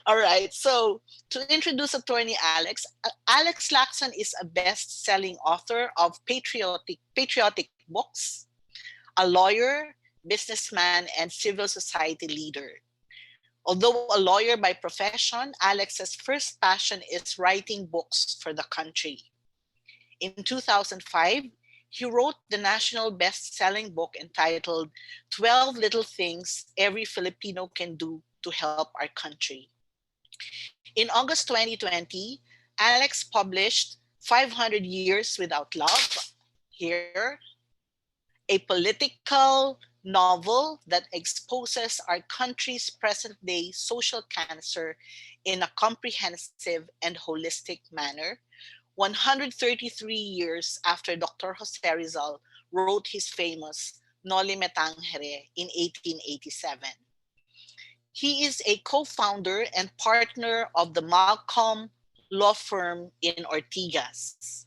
All right. So to introduce Attorney Alex, Alex Lacson is a best-selling author of patriotic books, a lawyer, businessman, and civil society leader. Although a lawyer by profession, Alex's first passion is writing books for the country. In 2005, he wrote the national best-selling book entitled 12 Little Things Every Filipino Can Do to Help Our Country. In August 2020, Alex published 500 Years Without Love, here, a political novel that exposes our country's present-day social cancer in a comprehensive and holistic manner, 133 years after Dr. Jose Rizal wrote his famous Noli Me Tangere in 1887. He is a co-founder and partner of the Malcolm law firm in Ortigas.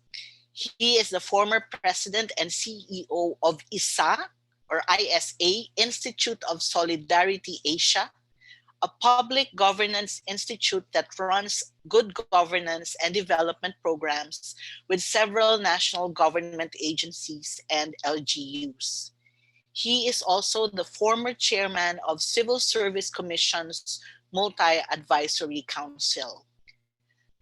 He is the former president and CEO of ISA, Institute of Solidarity Asia, a public governance institute that runs good governance and development programs with several national government agencies and LGUs. He is also the former chairman of Civil Service Commission's Multi-Advisory Council.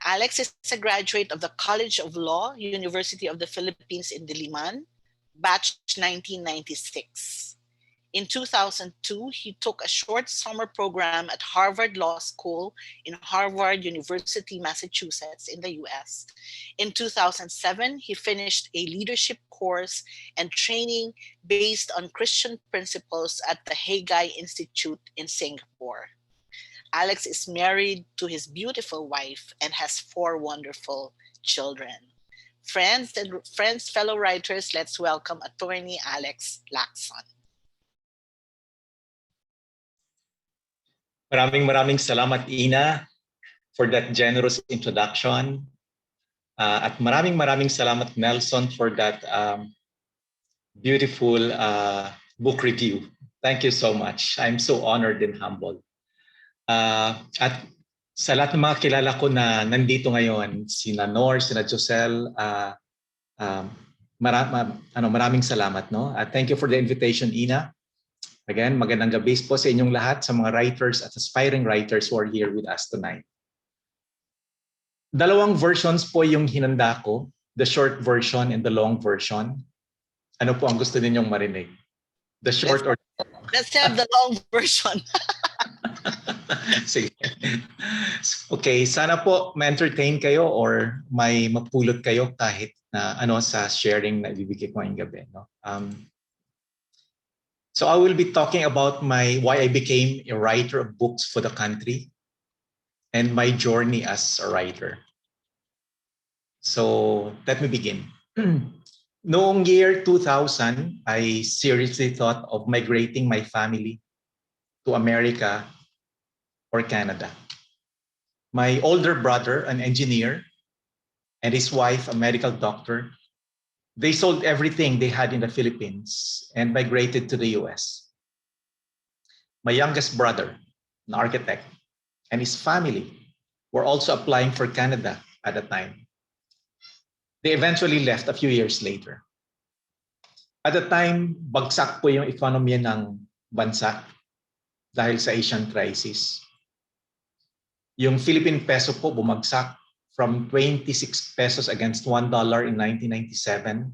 Alex is a graduate of the College of Law, University of the Philippines in Diliman, batch 1996. In 2002, he took a short summer program at Harvard Law School in Harvard University, Massachusetts in the US. In 2007, he finished a leadership course and training based on Christian principles at the Haggai Institute in Singapore. Alex is married to his beautiful wife and has 4 wonderful children. Friends, fellow writers, let's welcome Attorney Alex Lacson. Maraming salamat, Ina, for that generous introduction. At maraming salamat, Nelson, for that beautiful book review. Thank you so much. I'm so honored and humbled. At sa lahat ng mga kilala ko na nandito ngayon, sina Nor, sina Josel, maraming salamat. No? Thank you for the invitation, Ina. Again, magandang gabi po sa inyong lahat, sa mga writers at aspiring writers who are here with us tonight. Dalawang versions po yung hinanda ko, the short version and the long version. Ano po ang gusto ninyong marinig? The short or... Let's have the long version. Sige. Okay, sana po ma-entertain kayo or may mapulot kayo kahit na sa sharing na ibibigay ko ngayong gabi. No? So I will be talking about why I became a writer of books for the country and my journey as a writer. So let me begin. Noong year 2000, I seriously thought of migrating my family to America or Canada. My older brother, an engineer, and his wife, a medical doctor, they sold everything they had in the Philippines and migrated to the US. My youngest brother, an architect, and his family were also applying for Canada at the time. They eventually left a few years later. At the time, bagsak po yung ekonomiya ng bansa dahil sa Asian crisis. Yung Philippine peso po bumagsak from 26 pesos against $1 in 1997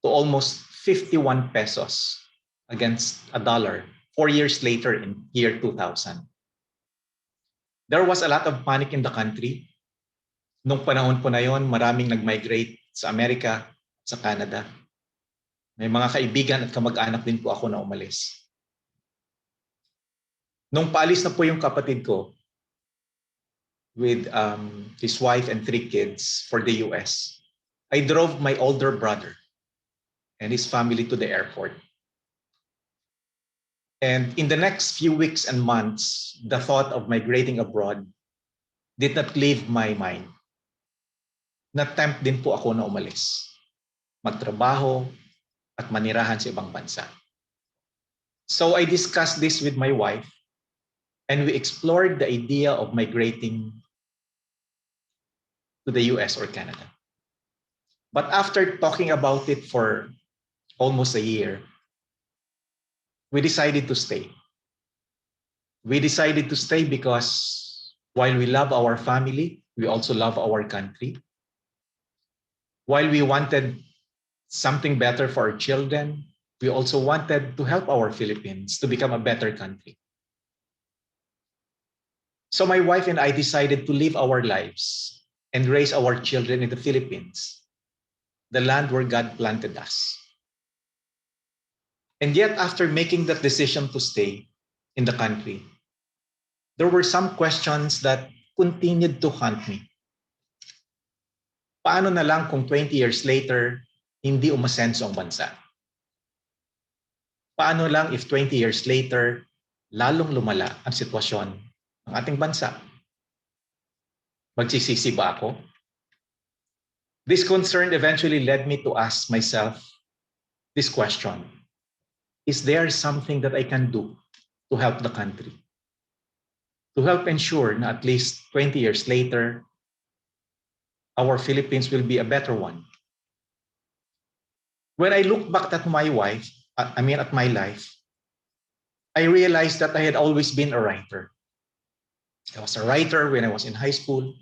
to almost 51 pesos against $1 4 years later in year 2000. There was a lot of panic in the country. Nung panahon po na yon, maraming nag-migrate sa Amerika, sa Canada. May mga kaibigan at kamag-anak din po ako na umalis. Nung paalis na po yung kapatid ko, with his wife and 3 kids for the US, I drove my older brother and his family to the airport. And in the next few weeks and months, the thought of migrating abroad did not leave my mind. Na-tempt din po ako na umalis, magtrabaho at manirahan sa ibang bansa. So I discussed this with my wife and we explored the idea of migrating to the US or Canada. But after talking about it for almost a year, we decided to stay. We decided to stay because while we love our family, we also love our country. While we wanted something better for our children, we also wanted to help our Philippines to become a better country. So my wife and I decided to live our lives and raise our children in the Philippines, the land where God planted us. And yet, after making that decision to stay in the country, there were some questions that continued to haunt me. Paano na lang kung 20 years later, hindi umasenso ang bansa? Paano lang if 20 years later, lalong lumala ang sitwasyon ng ating bansa? Magsisisi ba ako? This concern eventually led me to ask myself this question. Is there something that I can do to help the country? To help ensure na at least 20 years later, our Philippines will be a better one. When I look back at my life, I realized that I had always been a writer. I was a writer when I was in high school.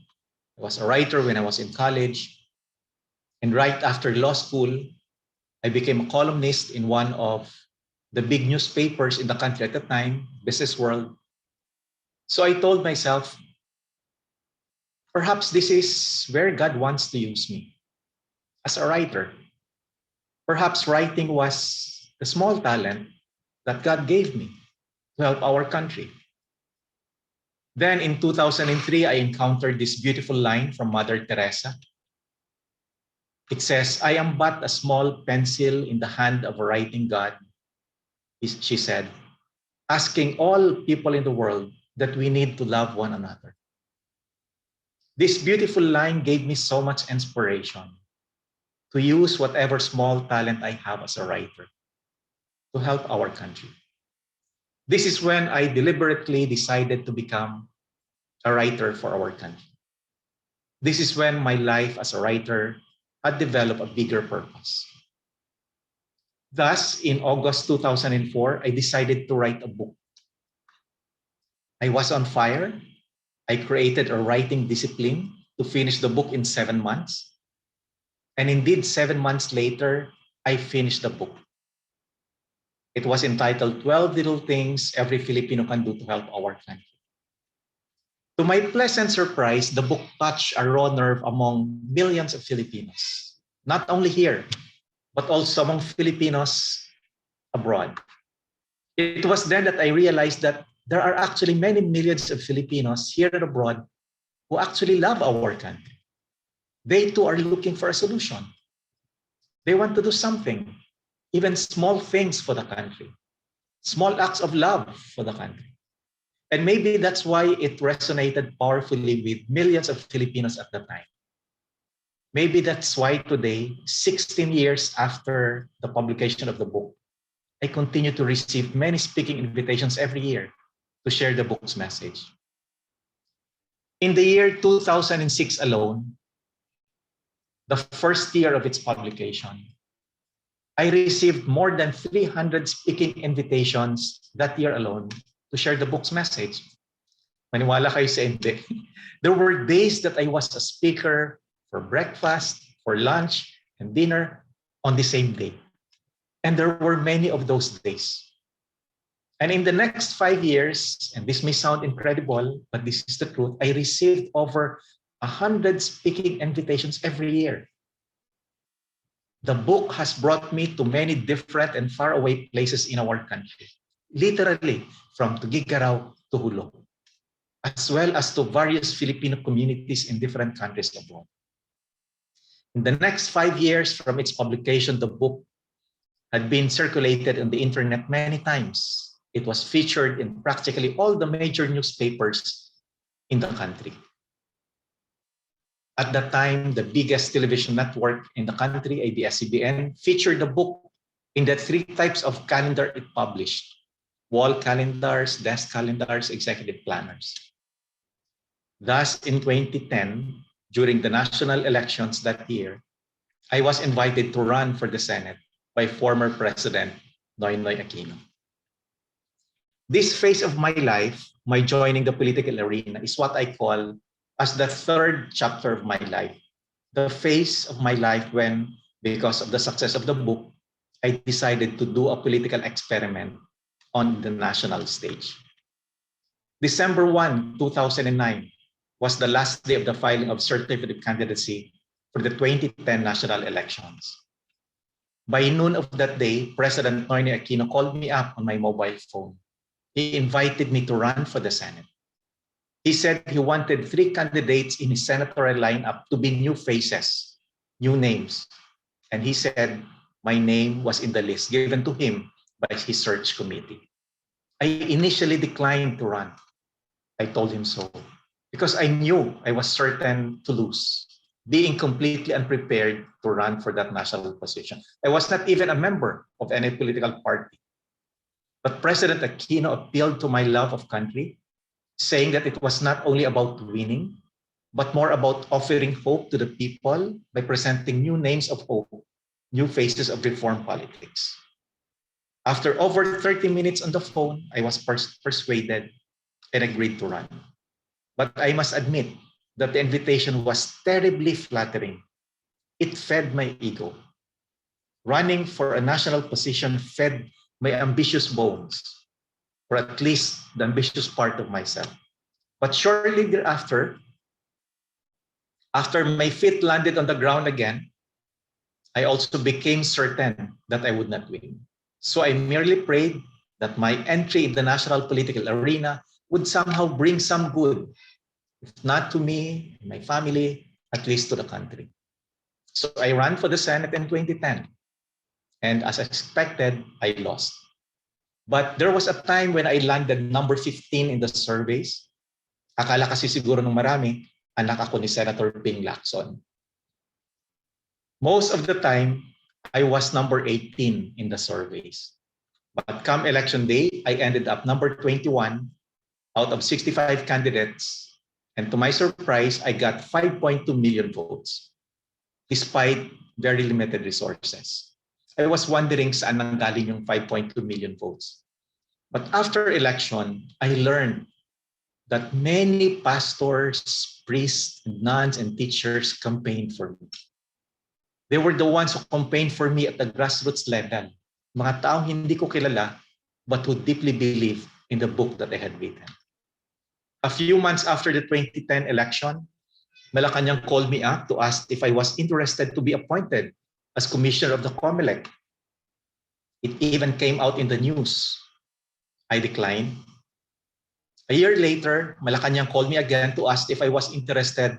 I was a writer when I was in college. And right after law school, I became a columnist in one of the big newspapers in the country at the time, Business World. So I told myself, perhaps this is where God wants to use me, as a writer. Perhaps writing was the small talent that God gave me to help our country. Then in 2003, I encountered this beautiful line from Mother Teresa. It says, "I am but a small pencil in the hand of a writing God," she said, asking all people in the world that we need to love one another. This beautiful line gave me so much inspiration to use whatever small talent I have as a writer to help our country. This is when I deliberately decided to become a writer for our country. This is when my life as a writer had developed a bigger purpose. Thus, in August 2004, I decided to write a book. I was on fire. I created a writing discipline to finish the book in 7 months. And indeed, 7 months later, I finished the book. It was entitled 12 Little Things Every Filipino Can Do to Help Our Country. To my pleasant surprise, the book touched a raw nerve among millions of Filipinos, not only here, but also among Filipinos abroad. It was then that I realized that there are actually many millions of Filipinos here and abroad who actually love our country. They too are looking for a solution. They want to do something, even small things for the country, small acts of love for the country. And maybe that's why it resonated powerfully with millions of Filipinos at the time. Maybe that's why today, 16 years after the publication of the book, I continue to receive many speaking invitations every year to share the book's message. In the year 2006 alone, the first year of its publication, I received more than 300 speaking invitations that year alone to share the book's message. Maniwala kayo sa hindi. There were days that I was a speaker for breakfast, for lunch, and dinner on the same day. And there were many of those days. And in the next 5 years, and this may sound incredible, but this is the truth, I received over 100 speaking invitations every year. The book has brought me to many different and faraway places in our country, literally from Tuguegarao to Hulo, as well as to various Filipino communities in different countries abroad. In the next 5 years from its publication, the book had been circulated on the internet many times. It was featured in practically all the major newspapers in the country. At that time, the biggest television network in the country, ABS-CBN, featured the book in the 3 types of calendar it published. wall calendars, desk calendars, executive planners. Thus, in 2010, during the national elections that year, I was invited to run for the Senate by former President Noynoy Aquino. This phase of my life, my joining the political arena, is what I call as the third chapter of my life. The phase of my life when, because of the success of the book, I decided to do a political experiment on the national stage. December 1, 2009 was the last day of the filing of certificate of candidacy for the 2010 national elections. By noon of that day, President Noynoy Aquino called me up on my mobile phone. He invited me to run for the Senate. He said he wanted 3 candidates in his senatorial lineup to be new faces, new names. And he said my name was in the list given to him by his search committee. I initially declined to run. I told him so because I knew I was certain to lose, being completely unprepared to run for that national position. I was not even a member of any political party. But President Aquino appealed to my love of country, saying that it was not only about winning, but more about offering hope to the people by presenting new names of hope, new faces of reform politics. After over 30 minutes on the phone, I was persuaded and agreed to run. But I must admit that the invitation was terribly flattering. It fed my ego. Running for a national position fed my ambitious bones, or at least the ambitious part of myself. But shortly thereafter, after my feet landed on the ground again, I also became certain that I would not win. So I merely prayed that my entry in the national political arena would somehow bring some good, if not to me, my family, at least to the country. So I ran for the Senate in 2010. And as expected, I lost. But there was a time when I landed number 15 in the surveys. Akala kasi siguro ng marami, anak ako ni Senator Ping Lacson. Most of the time, I was number 18 in the surveys. But come election day, I ended up number 21 out of 65 candidates. And to my surprise, I got 5.2 million votes, despite very limited resources. I was wondering saan nanggaling yung 5.2 million votes. But after election, I learned that many pastors, priests, nuns, and teachers campaigned for me. They were the ones who campaigned for me at the grassroots level. Mga taong hindi ko kilala, but who deeply believe in the book that I had written. A few months after the 2010 election, Malacanang called me up to ask if I was interested to be appointed as commissioner of the COMELEC. It even came out in the news. I declined. A year later, Malacanang called me again to ask if I was interested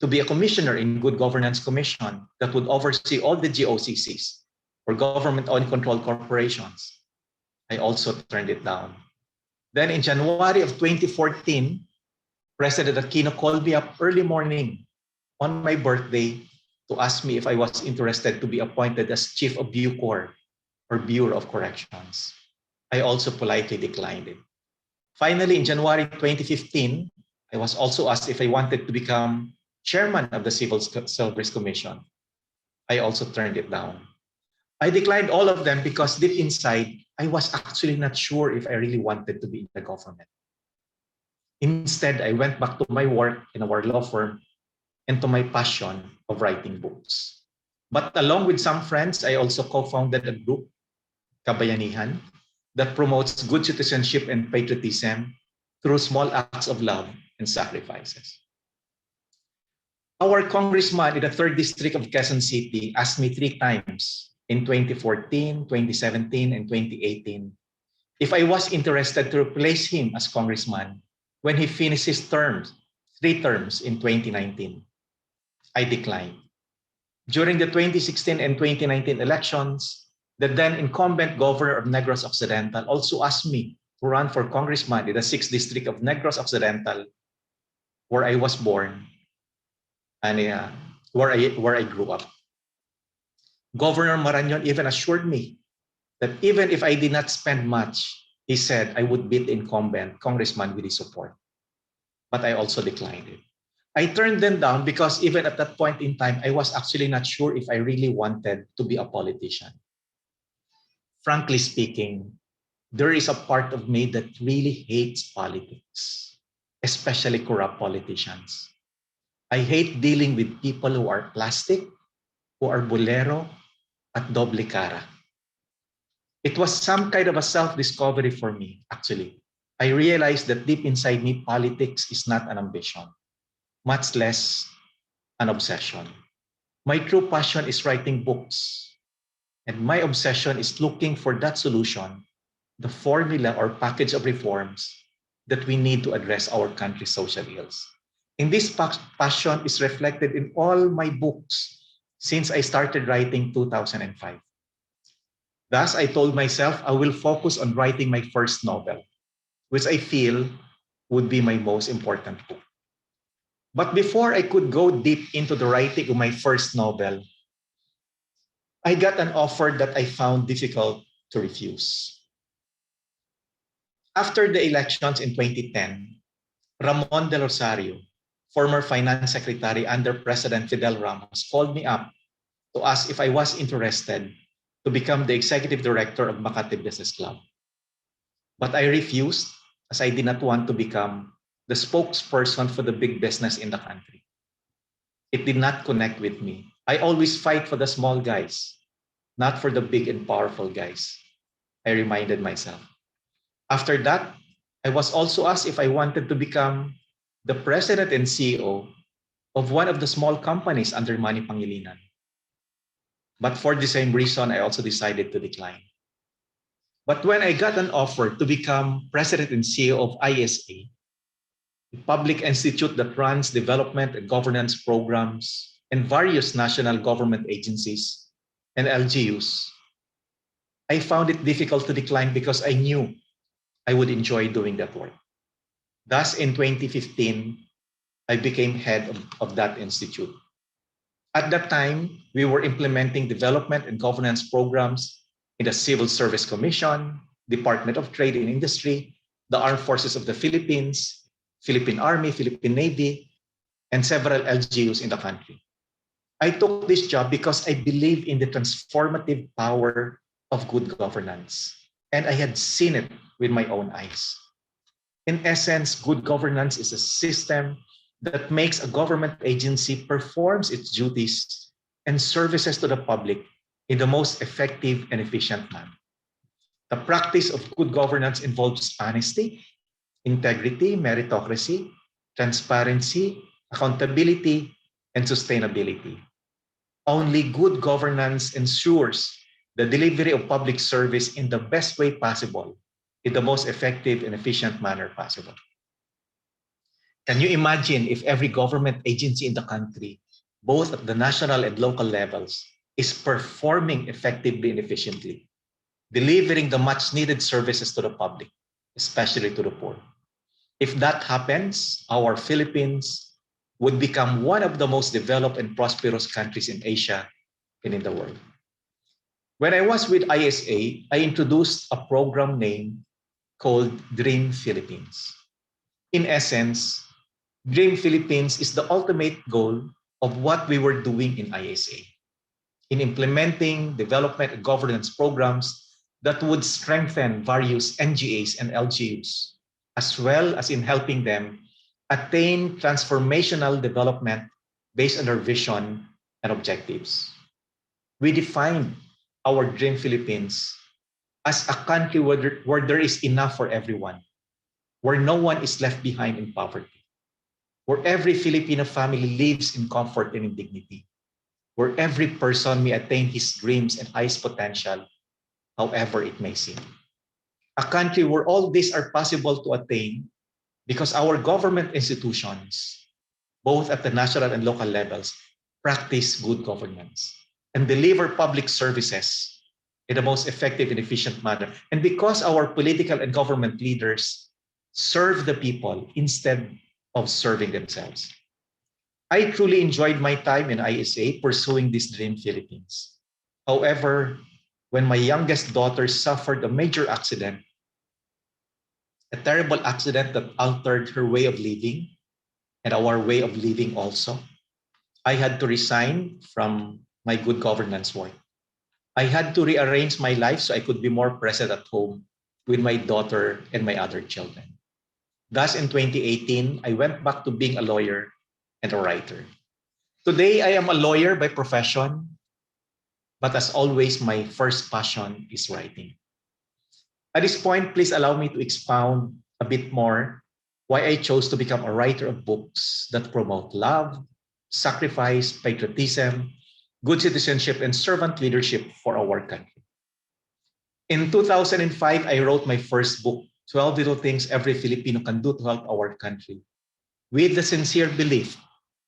to be a commissioner in Good Governance Commission that would oversee all the GOCCs, or government-owned controlled corporations. I also turned it down. Then in January of 2014, President Aquino called me up early morning on my birthday to ask me if I was interested to be appointed as Chief of Bucor, or Bureau of Corrections. I also politely declined it. Finally, in January 2015, I was also asked if I wanted to become chairman of the Civil Service Commission. I also turned it down. I declined all of them because deep inside, I was actually not sure if I really wanted to be in the government. Instead, I went back to my work in our law firm and to my passion of writing books. But along with some friends, I also co-founded a group, Kabayanihan, that promotes good citizenship and patriotism through small acts of love and sacrifices. Our congressman in the 3rd District of Quezon City asked me 3 times in 2014, 2017, and 2018 if I was interested to replace him as congressman when he finished his terms, 3 terms in 2019. I declined. During the 2016 and 2019 elections, the then incumbent governor of Negros Occidental also asked me to run for congressman in the 6th District of Negros Occidental, where I was born and where I grew up. Governor Marañon even assured me that even if I did not spend much, he said I would beat the incumbent congressman with his support. But I also declined it. I turned them down because even at that point in time, I was actually not sure if I really wanted to be a politician. Frankly speaking, there is a part of me that really hates politics, especially corrupt politicians. I hate dealing with people who are plastic, who are bolero, at doble cara. It was some kind of a self-discovery for me, actually. I realized that deep inside me, politics is not an ambition, much less an obsession. My true passion is writing books, and my obsession is looking for that solution, the formula or package of reforms that we need to address our country's social ills. And this passion is reflected in all my books since I started writing 2005. Thus, I told myself I will focus on writing my first novel, which I feel would be my most important book. But before I could go deep into the writing of my first novel, I got an offer that I found difficult to refuse. After the elections in 2010, Ramon de Rosario, former finance secretary under President Fidel Ramos, called me up to ask if I was interested to become the executive director of Makati Business Club. But I refused as I did not want to become the spokesperson for the big business in the country. It did not connect with me. I always fight for the small guys, not for the big and powerful guys, I reminded myself. After that, I was also asked if I wanted to become the president and CEO of one of the small companies under Manny Pangilinan. But for the same reason, I also decided to decline. But when I got an offer to become president and CEO of ISA, a public institute that runs development and governance programs and various national government agencies and LGUs, I found it difficult to decline because I knew I would enjoy doing that work. Thus, in 2015, I became head of that institute. At that time, we were implementing development and governance programs in the Civil Service Commission, Department of Trade and Industry, the Armed Forces of the Philippines, Philippine Army, Philippine Navy, and several LGUs in the country. I took this job because I believe in the transformative power of good governance, and I had seen it with my own eyes. In essence, good governance is a system that makes a government agency performs its duties and services to the public in the most effective and efficient manner. The practice of good governance involves honesty, integrity, meritocracy, transparency, accountability, and sustainability. Only good governance ensures the delivery of public service in the best way possible, in the most effective and efficient manner possible. Can you imagine if every government agency in the country, both at the national and local levels, is performing effectively and efficiently, delivering the much needed services to the public, especially to the poor? If that happens, our Philippines would become one of the most developed and prosperous countries in Asia and in the world. When I was with ISA, I introduced a program name called Dream Philippines. In essence, Dream Philippines is the ultimate goal of what we were doing in ISA, in implementing development and governance programs that would strengthen various NGAs and LGUs, as well as in helping them attain transformational development based on their vision and objectives. We defined our Dream Philippines as a country where there is enough for everyone, where no one is left behind in poverty, where every Filipino family lives in comfort and in dignity, where every person may attain his dreams and highest potential, however it may seem. A country where all these are possible to attain because our government institutions, both at the national and local levels, practice good governance and deliver public services in the most effective and efficient manner. And because our political and government leaders serve the people instead of serving themselves. I truly enjoyed my time in ISA pursuing this Dream Philippines. However, when my youngest daughter suffered a major accident, a terrible accident that altered her way of living and our way of living also. I had to resign from my good governance work. I had to rearrange my life so I could be more present at home with my daughter and my other children. Thus, in 2018, I went back to being a lawyer and a writer. Today, I am a lawyer by profession, but as always, my first passion is writing. At this point, please allow me to expound a bit more why I chose to become a writer of books that promote love, sacrifice, patriotism, good citizenship, and servant leadership for our country. In 2005, I wrote my first book, 12 Little Things Every Filipino Can Do to Help Our Country, with the sincere belief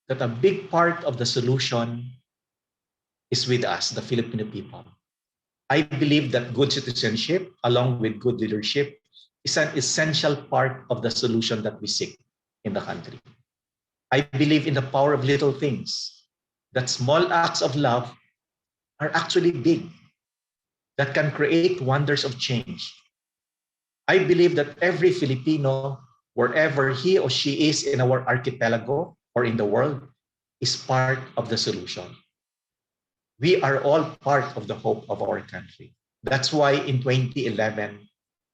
that a big part of the solution is with us, the Filipino people. I believe that good citizenship, along with good leadership, is an essential part of the solution that we seek in the country. I believe in the power of little things, that small acts of love are actually big, that can create wonders of change. I believe that every Filipino, wherever he or she is in our archipelago or in the world, is part of the solution. We are all part of the hope of our country. That's why in 2011,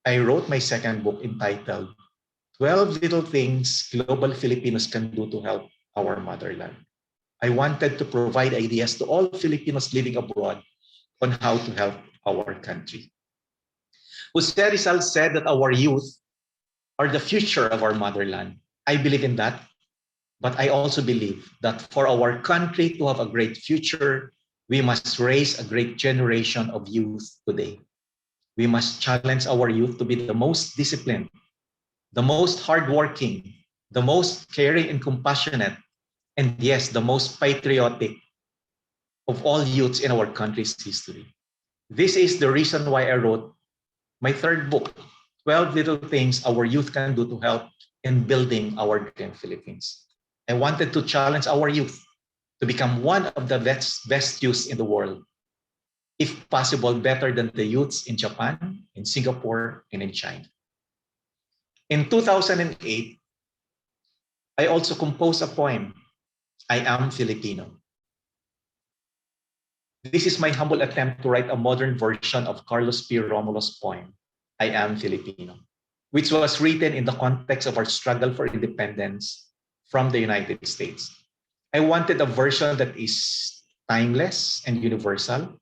I wrote my second book entitled 12 Little Things Global Filipinos Can Do to Help Our Motherland. I wanted to provide ideas to all Filipinos living abroad on how to help our country. Jose Rizal said that our youth are the future of our motherland. I believe in that, but I also believe that for our country to have a great future, we must raise a great generation of youth today. We must challenge our youth to be the most disciplined, the most hardworking, the most caring and compassionate, and yes, the most patriotic of all youths in our country's history. This is the reason why I wrote my third book, 12 Little Things Our Youth Can Do to Help in Building Our Dream Philippines. I wanted to challenge our youth to become one of the best youths in the world, if possible, better than the youths in Japan, in Singapore, and in China. In 2008, I also composed a poem, I Am Filipino. This is my humble attempt to write a modern version of Carlos P. Romulo's poem, I Am Filipino, which was written in the context of our struggle for independence from the United States. I wanted a version that is timeless and universal,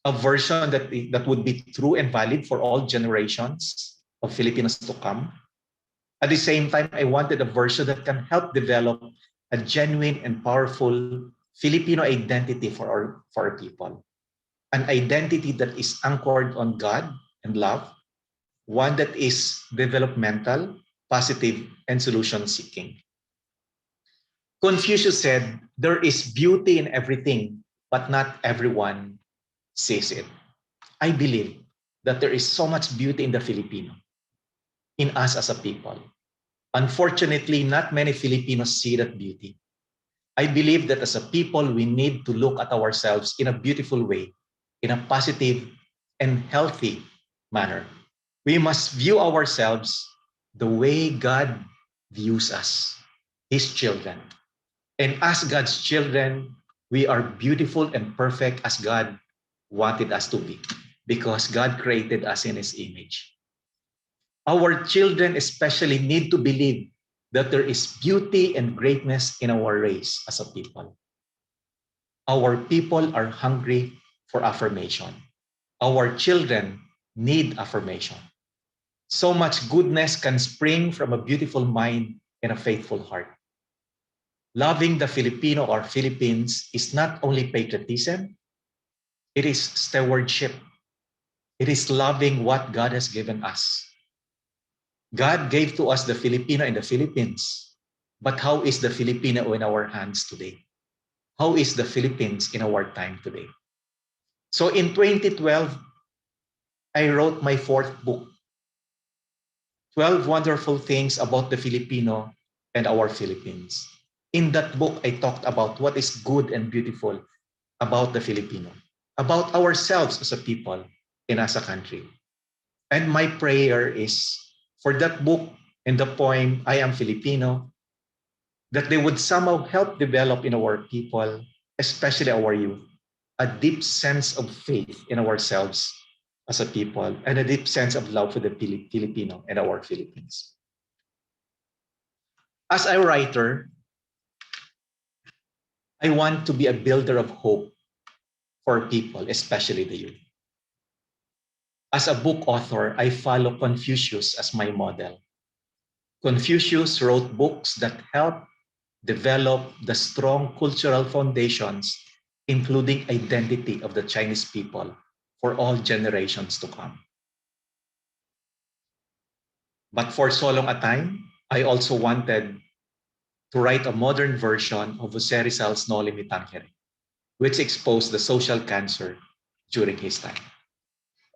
a version that would be true and valid for all generations of Filipinos to come. At the same time, I wanted a version that can help develop a genuine and powerful Filipino identity for our people. An identity that is anchored on God and love, one that is developmental, positive, and solution-seeking. Confucius said, there is beauty in everything, but not everyone sees it. I believe that there is so much beauty in the Filipino, in us as a people. Unfortunately, not many Filipinos see that beauty. I believe that as a people, we need to look at ourselves in a beautiful way, in a positive and healthy manner. We must view ourselves the way God views us, His children. And as God's children, we are beautiful and perfect as God wanted us to be, because God created us in His image. Our children especially need to believe that there is beauty and greatness in our race as a people. Our people are hungry for affirmation. Our children need affirmation. So much goodness can spring from a beautiful mind and a faithful heart. Loving the Filipino or Philippines is not only patriotism, it is stewardship. It is loving what God has given us. God gave to us the Filipino in the Philippines, but how is the Filipino in our hands today? How is the Philippines in our time today? So in 2012, I wrote my fourth book, 12 Wonderful Things About the Filipino and Our Philippines. In that book, I talked about what is good and beautiful about the Filipino, about ourselves as a people and as a country. And my prayer is for that book and the poem, I Am Filipino, that they would somehow help develop in our people, especially our youth, a deep sense of faith in ourselves as a people and a deep sense of love for the Filipino and our Philippines. As a writer, I want to be a builder of hope for people, especially the youth. As a book author, I follow Confucius as my model. Confucius wrote books that help develop the strong cultural foundations, including identity of the Chinese people for all generations to come. But for so long a time, I also wanted to write a modern version of Jose Rizal's Noli Me Tangere, which exposed the social cancer during his time.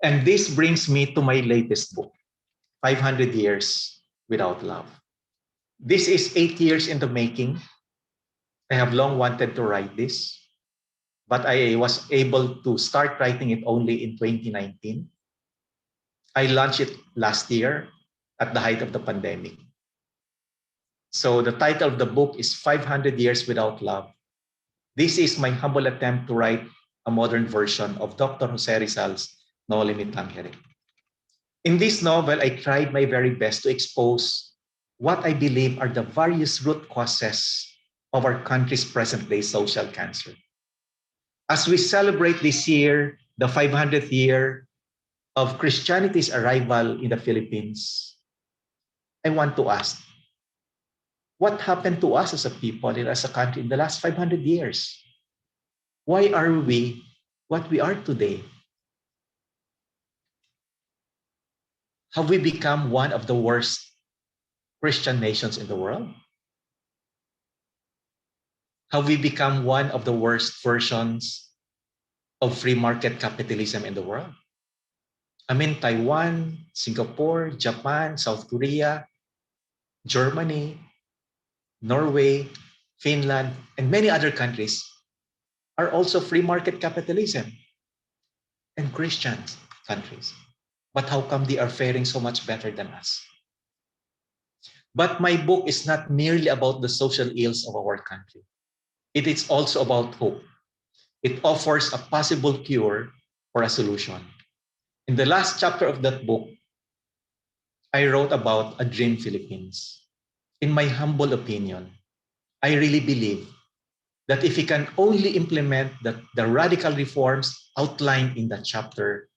And this brings me to my latest book, 500 Years Without Love. This is 8 years in the making. I have long wanted to write this, but I was able to start writing it only in 2019. I launched it last year at the height of the pandemic. So the title of the book is 500 Years Without Love. This is my humble attempt to write a modern version of Dr. Jose Rizal's Noli Me Tangere. In this novel, I tried my very best to expose what I believe are the various root causes of our country's present-day social cancer. As we celebrate this year, the 500th year of Christianity's arrival in the Philippines, I want to ask, what happened to us as a people and as a country in the last 500 years? Why are we what we are today? Have we become one of the worst Christian nations in the world? Have we become one of the worst versions of free market capitalism in the world? I mean, Taiwan, Singapore, Japan, South Korea, Germany, Norway, Finland, and many other countries are also free market capitalism and Christian countries. But how come they are faring so much better than us? But my book is not merely about the social ills of our country. It is also about hope. It offers a possible cure or a solution. In the last chapter of that book, I wrote about a dream Philippines. In my humble opinion, I really believe that if we can only implement the radical reforms outlined in that chapter,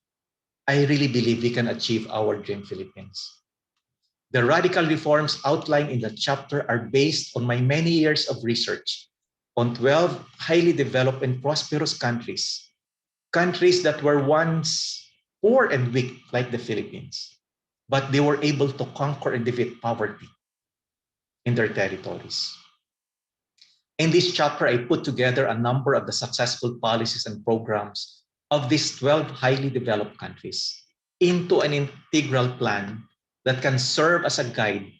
I really believe we can achieve our dream Philippines. The radical reforms outlined in the chapter are based on my many years of research on 12 highly developed and prosperous countries, countries that were once poor and weak like the Philippines, but they were able to conquer and defeat poverty in their territories. In this chapter, I put together a number of the successful policies and programs of these 12 highly developed countries into an integral plan that can serve as a guide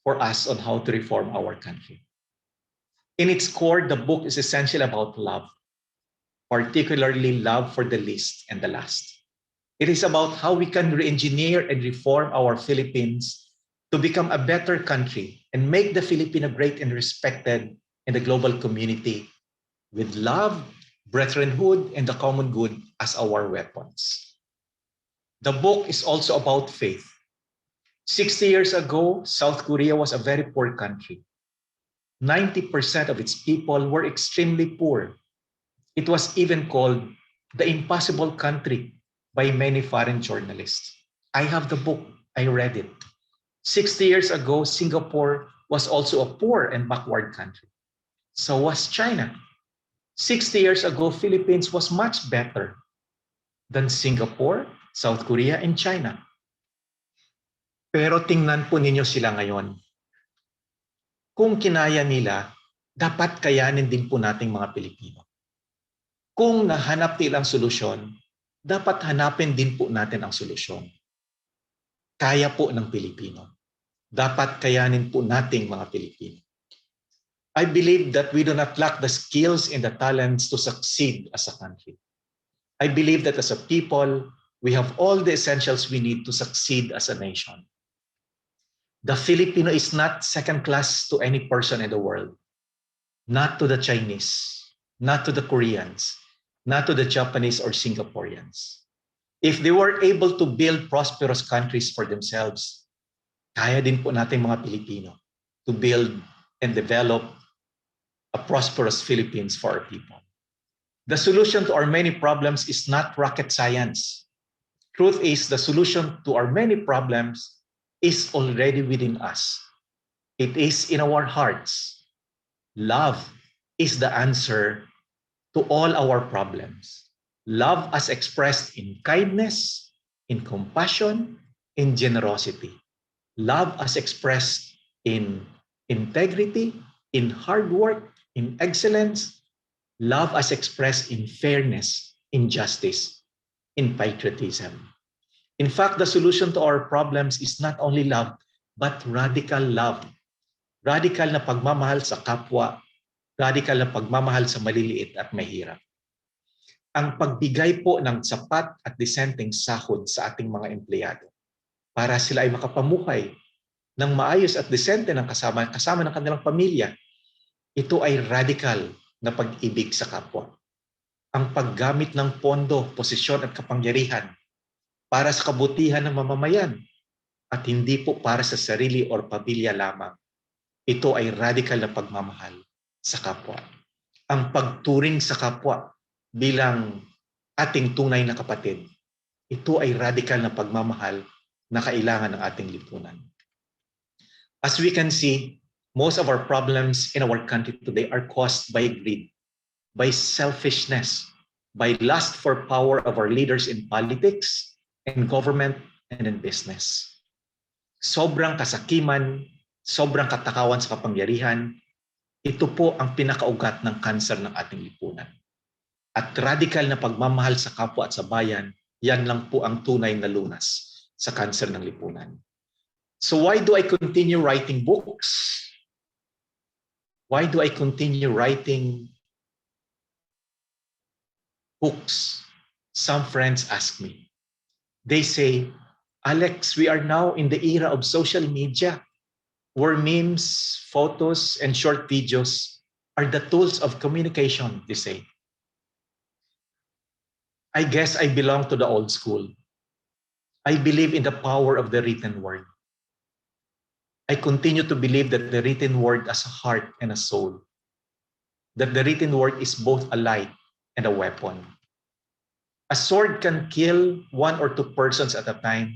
for us on how to reform our country. In its core, the book is essentially about love, particularly love for the least and the last. It is about how we can re-engineer and reform our Philippines to become a better country and make the Filipino great and respected in the global community with love, brethrenhood, and the common good as our weapons. The book is also about faith. 60 years ago, South Korea was a very poor country. 90% of its people were extremely poor. It was even called the impossible country by many foreign journalists. I have the book. I read it. 60 years ago, Singapore was also a poor and backward country. So was China. 60 years ago, Philippines was much better than Singapore, South Korea, and China. Pero tingnan po ninyo sila ngayon. Kung kinaya nila, dapat kayanin din po nating mga Pilipino. Kung nahanap nila ang solusyon, dapat hanapin din po natin ang solusyon. Kaya po ng Pilipino. Dapat kayanin po nating mga Pilipino. I believe that we do not lack the skills and the talents to succeed as a country. I believe that as a people, we have all the essentials we need to succeed as a nation. The Filipino is not second class to any person in the world, not to the Chinese, not to the Koreans, not to the Japanese or Singaporeans. If they were able to build prosperous countries for themselves, kaya din po natin mga Pilipino to build and develop a prosperous Philippines for our people. The solution to our many problems is not rocket science. Truth is, the solution to our many problems is already within us. It is in our hearts. Love is the answer to all our problems. Love as expressed in kindness, in compassion, in generosity. Love as expressed in integrity, in hard work, in excellence. Love as expressed in fairness, in justice, in patriotism. In fact, the solution to our problems is not only love, but radical love. Radical na pagmamahal sa kapwa, radical na pagmamahal sa maliliit at mahirap. Ang pagbigay po ng sapat at disenteng sahod sa ating mga empleyado para sila ay makapamuhay ng maayos at disente ng kasama ng kanilang pamilya, ito ay radical na pag-ibig sa kapwa. Ang paggamit ng pondo, posisyon at kapangyarihan para sa kabutihan ng mamamayan at hindi po para sa sarili o pamilya lamang. Ito ay radical na pagmamahal sa kapwa. Ang pagturing sa kapwa bilang ating tunay na kapatid, ito ay radical na pagmamahal na kailangan ng ating lipunan. As we can see, most of our problems in our country today are caused by greed, by selfishness, by lust for power of our leaders in politics, in government, and in business. Sobrang kasakiman, sobrang katakawan sa kapangyarihan, ito po ang pinakaugat ng kanser ng ating lipunan. At radical na pagmamahal sa kapwa at sa bayan, yan lang po ang tunay na lunas sa kanser ng lipunan. So why do I continue writing books? Why do I continue writing books? Some friends ask me. They say, Alex, we are now in the era of social media, where memes, photos, and short videos are the tools of communication, they say. I guess I belong to the old school. I believe in the power of the written word. I continue to believe that the written word has a heart and a soul. That the written word is both a light and a weapon. A sword can kill one or two persons at a time,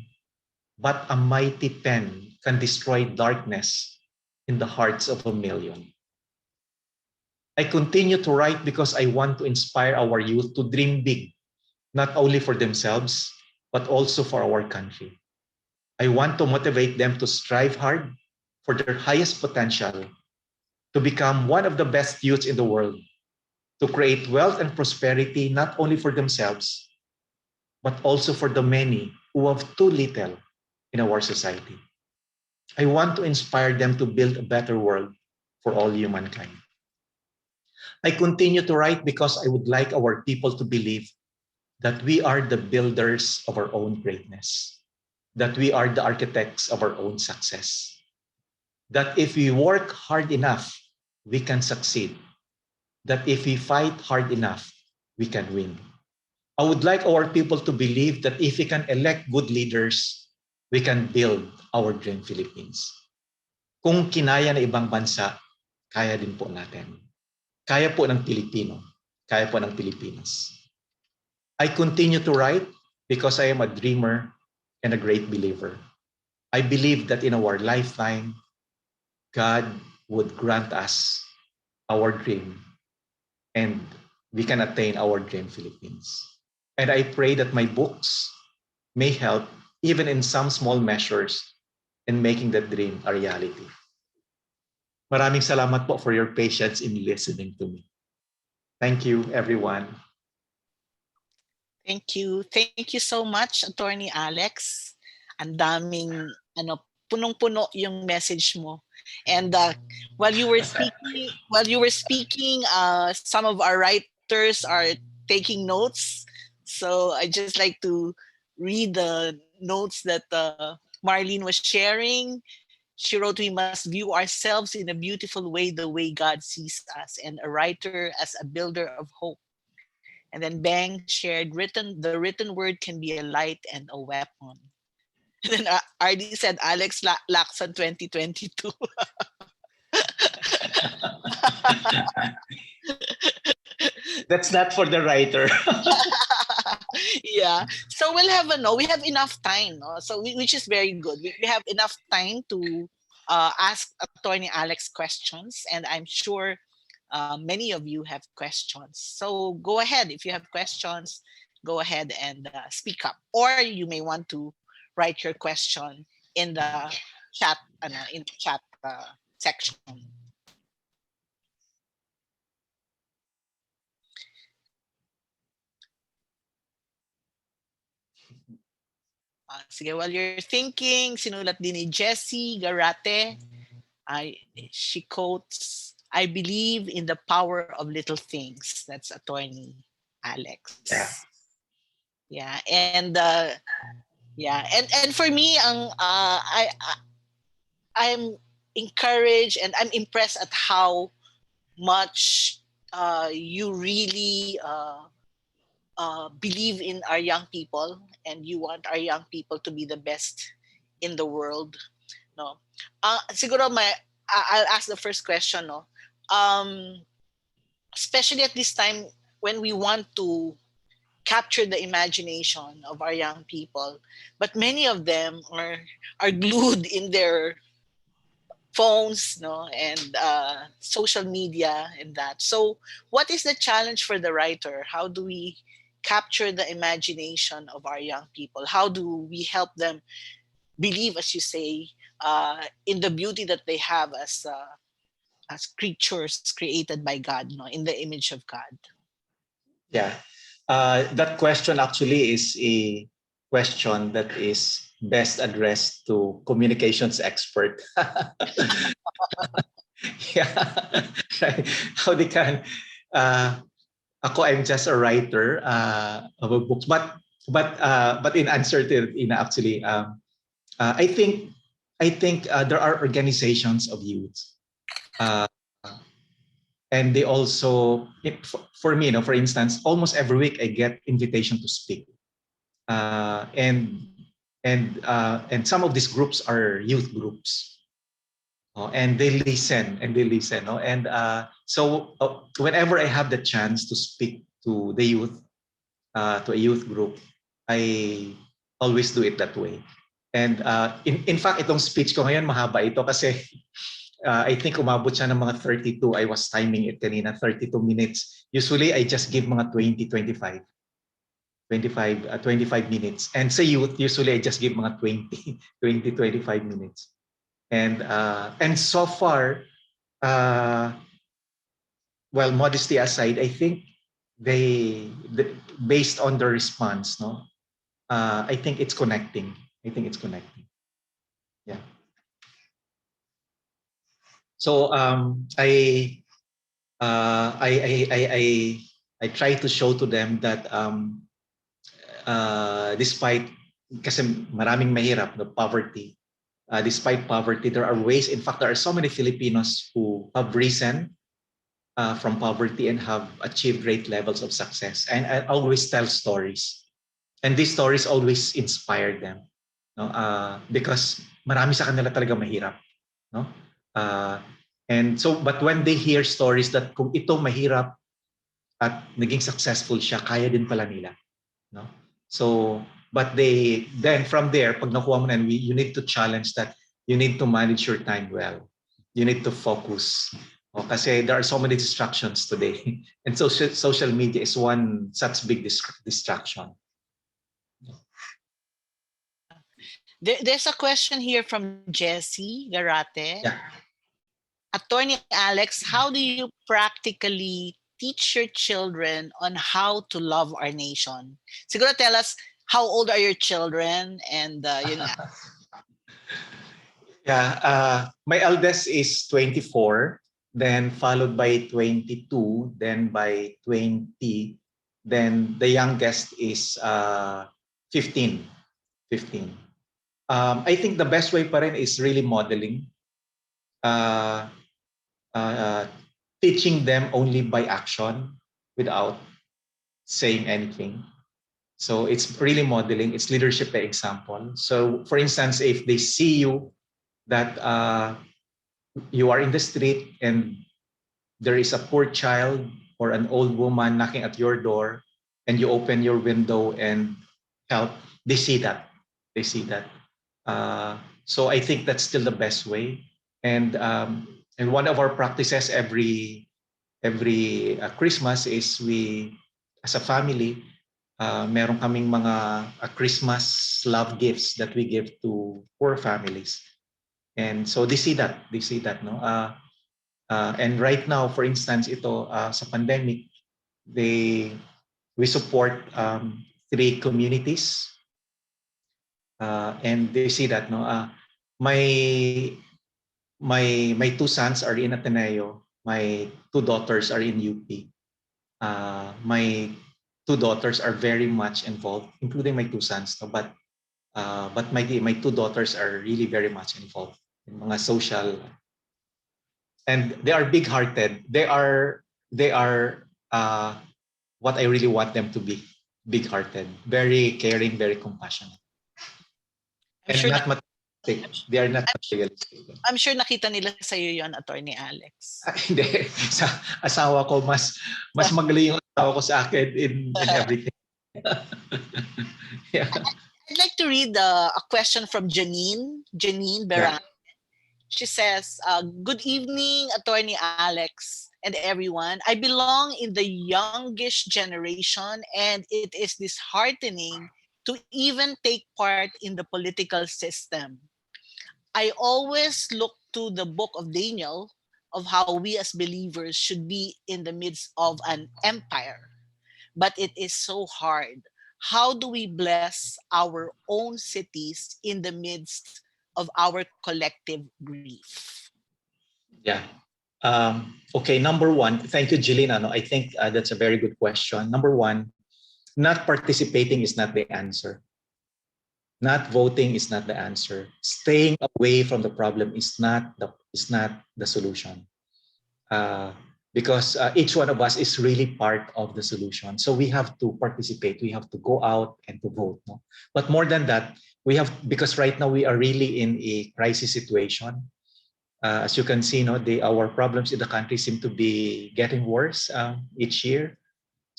but a mighty pen can destroy darkness in the hearts of a million. I continue to write because I want to inspire our youth to dream big, not only for themselves, but also for our country. I want to motivate them to strive hard for their highest potential, to become one of the best youths in the world, to create wealth and prosperity not only for themselves, but also for the many who have too little in our society. I want to inspire them to build a better world for all humankind. I continue to write because I would like our people to believe that we are the builders of our own greatness, that we are the architects of our own success, that if we work hard enough, we can succeed, that if we fight hard enough, we can win. I would like our people to believe that if we can elect good leaders, we can build our dream Philippines. Kung kinaya na ibang bansa, kaya din po natin. Kaya po ng Pilipino, kaya po ng Pilipinas. I continue to write because I am a dreamer and a great believer. I believe that in our lifetime, God would grant us our dream and we can attain our dream Philippines. And I pray that my books may help, even in some small measures, in making that dream a reality. Maraming salamat po for your patience in listening to me. Thank you, everyone. Thank you. Thank you so much, Attorney Alex. Ang daming punong-puno yung message mo. And while you were speaking, some of our writers are taking notes. So I just like to read the notes that Marlene was sharing. She wrote, we must view ourselves in a beautiful way, the way God sees us, and a writer as a builder of hope. And then Bang shared, the written word can be a light and a weapon. And then RD said, Alex Lacson 2022. That's not for the writer. Yeah. So we'll have we have enough time. No? So which is very good. We have enough time to ask Attorney Alex questions. And I'm sure many of you have questions. So go ahead. If you have questions, go ahead and speak up. Or you may want to write your question in the chat section. Sige, while you're thinking, sinulat din ni Jessie Garate. She quotes, I believe in the power of little things. That's Attorney Alex. Yeah. Yeah, and and for me, I'm encouraged and I'm impressed at how much you really believe in our young people, and you want our young people to be the best in the world. No, siguro I'll ask the first question. No, especially at this time when we want to capture the imagination of our young people, but many of them are glued in their phones, no, and social media and that. So, what is the challenge for the writer? How do we capture the imagination of our young people? How do we help them believe, as you say, in the beauty that they have as creatures created by God, no, in the image of God? Yeah. That question actually is a question that is best addressed to communications expert. Yeah. Right. How they can ako, I'm just a writer of a book, but in answer to actually I think there are organizations of youth, uh, and they also for me, for instance, almost every week I get invitation to speak, uh, and and some of these groups are youth groups. And they listen, and whenever I have the chance to speak to the youth, to a youth group, I always do it that way. And in fact, itong speech ko ngayon mahaba ito kasi I think umabot siya ng mga 32. I was timing it kanina, 32 minutes. Usually I just give mga 20, 25. 25 minutes. And sa youth, usually I just give mga 20, 20, 25 minutes. And so far, uh, well, modesty aside, I think based on the response, no, I think it's connecting. I think it's connecting. Yeah. So I try to show to them that despite kasi maraming mahirap, the poverty, despite poverty, there are ways. In fact, there are so many Filipinos who have risen from poverty and have achieved great levels of success. And I always tell stories, and these stories always inspire them, no? Because marami sa kanila talaga mahirap, no? And so, but when they hear stories that kung ito mahirap at naging successful siya, kaya din pala nila, no? So, but then from there, pag nakuha mo na, you need to challenge that. You need to manage your time well. You need to focus. Kasi there are so many distractions today. And social media is one such big distraction. There's a question here from Jessie Garate. Yeah. Attorney Alex, how do you practically teach your children on how to love our nation? Siguro tell us, how old are your children? And yun nga. Yeah, my eldest is 24, then followed by 22, then by 20, then the youngest is 15. 15. I think the best way pa rin is really modeling. Uh, uh, Teaching them only by action without saying anything. So it's really modeling, it's leadership by example. So for instance, if they see you that you are in the street and there is a poor child or an old woman knocking at your door and you open your window and help, they see that. They see that. So I think that's still the best way. And one of our practices every Christmas is we, as a family, meron kaming mga Christmas love gifts that we give to poor families. And so they see that. They see that, no? And right now, for instance, ito sa pandemic, we support 3 communities, and they see that, no. My my 2 sons are in Ateneo. My 2 daughters are in UP. My 2 daughters are very much involved, including my 2 sons. No? But my 2 daughters are really very much involved in mga social, and they are big-hearted. They are what I really want them to be: big-hearted, very caring, very compassionate, I'm and sure not materialistic. They are not materialistic. I'm sure nakita nila sa iyo 'yon, Attorney Alex. Hindi, sa asawa ko mas magaling yung asawa ko sa akin in everything. Yeah. I'd like to read a question from Janine Beran. She says, good evening, Attorney Alex and everyone. I belong in the youngish generation, and it is disheartening to even take part in the political system. I always look to the book of Daniel of how we as believers should be in the midst of an empire. But it is so hard. How do we bless our own cities in the midst of our collective grief? Yeah. Okay, number one, thank you, Jillian. I think that's a very good question. Number one, not participating is not the answer. Not voting is not the answer. Staying away from the problem is not the solution. Because each one of us is really part of the solution. So we have to participate. We have to go out and to vote. No? But more than that, because right now we are really in a crisis situation. As you can see, our problems in the country seem to be getting worse each year.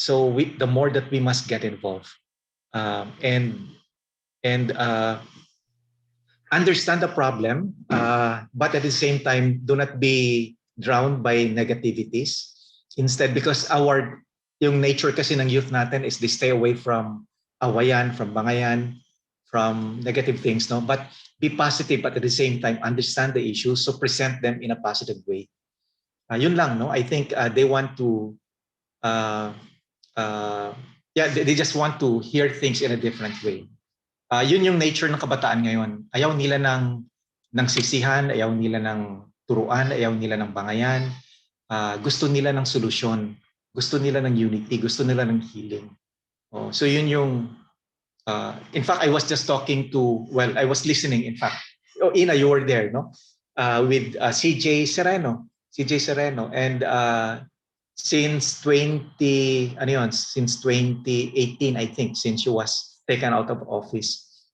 So the more that we must get involved and understand the problem, but at the same time, do not be drowned by negativities. Instead, because yung nature kasi ng youth natin is they stay away from awayan, from bangayan, from negative things, no? But be positive, but at the same time, understand the issues, so present them in a positive way. Yun lang, no? I think they want to, they just want to hear things in a different way. Yun yung nature ng kabataan ngayon. Ayaw nila ng sisihan, ayaw nila ng turuan, ayaw nila ng bangayan. Gusto nila ng solusyon. Gusto nila ng unity. Gusto nila ng healing. So yun yung... in fact, I was just I was listening, in fact. Ina, you were there, no? With CJ Sereno. And since 2018, I think, since she was taken out of office,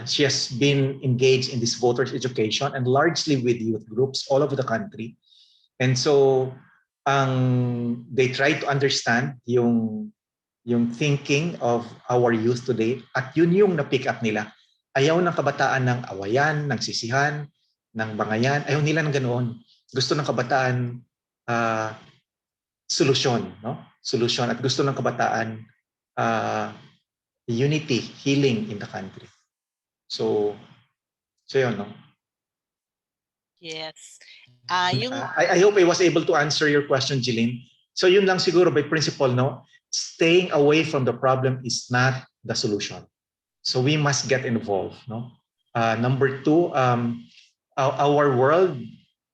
she has been engaged in this voters education and largely with youth groups all over the country. And so they try to understand yung thinking of our youth today, at yun yung na-pick up nila. Ayaw ng kabataan ng awayan, ng sisihan, ng bangayan. Ayaw nila ng ganoon. Gusto ng kabataan solusyon, no? Solusyon, at gusto ng kabataan unity, healing in the country. So yun, no? Yes. I hope I was able to answer your question, Jillian. So yun lang siguro by principle, no? Staying away from the problem is not the solution. So we must get involved, no? Number two, our world,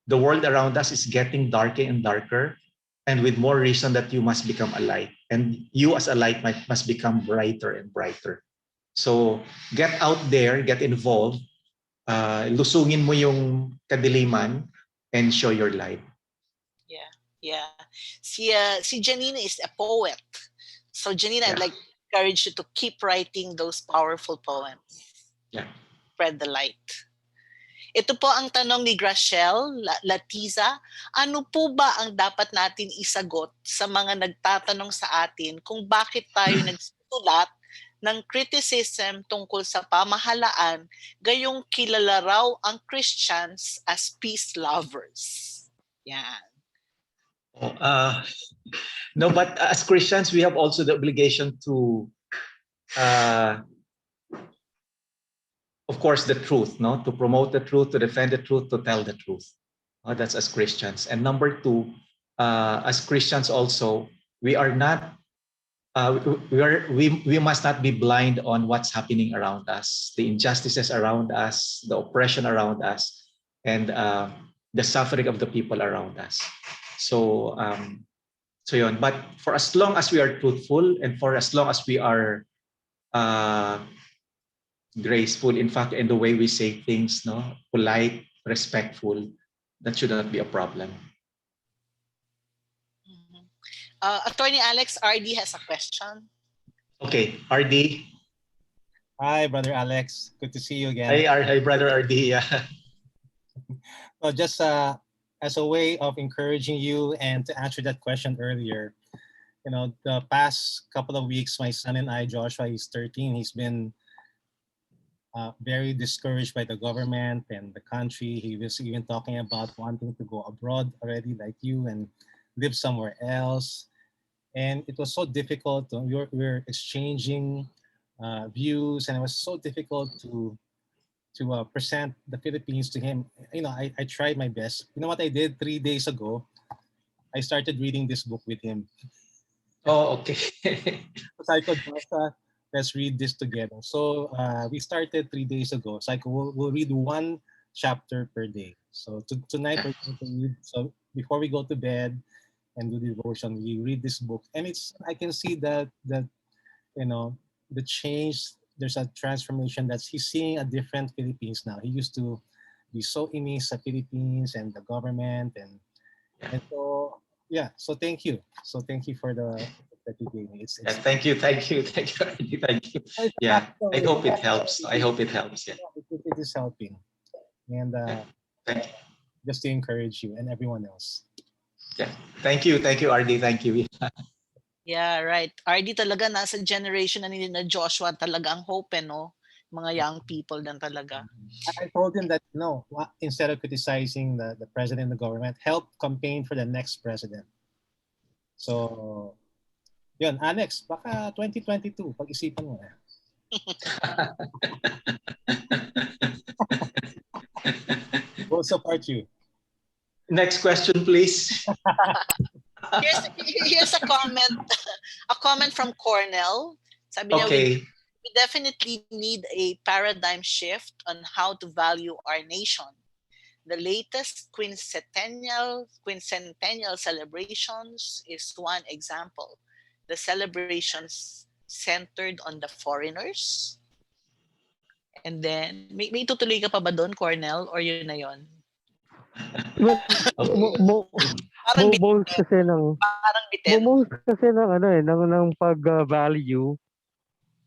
the world around us is getting darker and darker, and with more reason that you must become a light, and you as a light must become brighter and brighter. So get out there, get involved, lusungin mo yung kadiliman and show your light. Yeah, yeah. Si Janina is a poet. So Janina, I'd Yeah. like to encourage you to keep writing those powerful poems. Yeah. Spread the light. Ito po ang tanong ni Graciel Latiza. Ano po ba ang dapat natin isagot sa mga nagtatanong sa atin kung bakit tayo nagsusulat ng criticism tungkol sa pamahalaan gayong kilala raw ang Christians as peace lovers? Yan. No, but as Christians, we have also the obligation to, of course, the truth, no, to promote the truth, to defend the truth, to tell the truth. That's as Christians. And number two, as Christians also, we are not, we must not be blind on what's happening around us, the injustices around us, the oppression around us, and the suffering of the people around us. So, so yun. But for as long as we are truthful and for as long as we are graceful, in fact, in the way we say things, no, polite, respectful, that should not be a problem. Attorney Alex, RD has a question. Okay, RD. Hi, Brother Alex. Good to see you again. Hi, Brother RD. Yeah. Well, just as a way of encouraging you and to answer that question earlier, you know, the past couple of weeks, my son and I, Joshua, he's 13, he's been very discouraged by the government and the country. He was even talking about wanting to go abroad already, like you, and live somewhere else. And it was so difficult. We're exchanging views, and it was so difficult to present the Philippines to him. You know, I tried my best. You know what I did 3 days ago? I started reading this book with him. Oh, okay. So I could, let's read this together. So we started 3 days ago. So we'll read one chapter per day. So tonight we're going to read. So before we go to bed and do devotion, we read this book, and I can see that you know, the change. There's a transformation that he's seeing a different Philippines now. He used to be so inis sa Philippines and the government and so yeah. So thank you. So thank you for the that you gave me. Thank you. Yeah, I hope it helps. Yeah. It is helping, and just to encourage you and everyone else. Yeah, thank you, RD. Thank you. Yeah, right. RD talaga nasa generation na nila Joshua talaga ang hope, no? Mga young people dan talaga. I told him that no, instead of criticizing the president and the government, help campaign for the next president. So, yun, Alex, baka 2022, pag-isipan mo eh. We'll support you. Next question, please. Here's a comment from Cornell. Sabi niya, Okay. we definitely need a paradigm shift on how to value our nation. The latest quincentennial celebrations is one example. The celebrations centered on the foreigners. And then, may tutuloy ka pa ba doon, Cornel? Or yun na yun? Most kasi ng pag-value,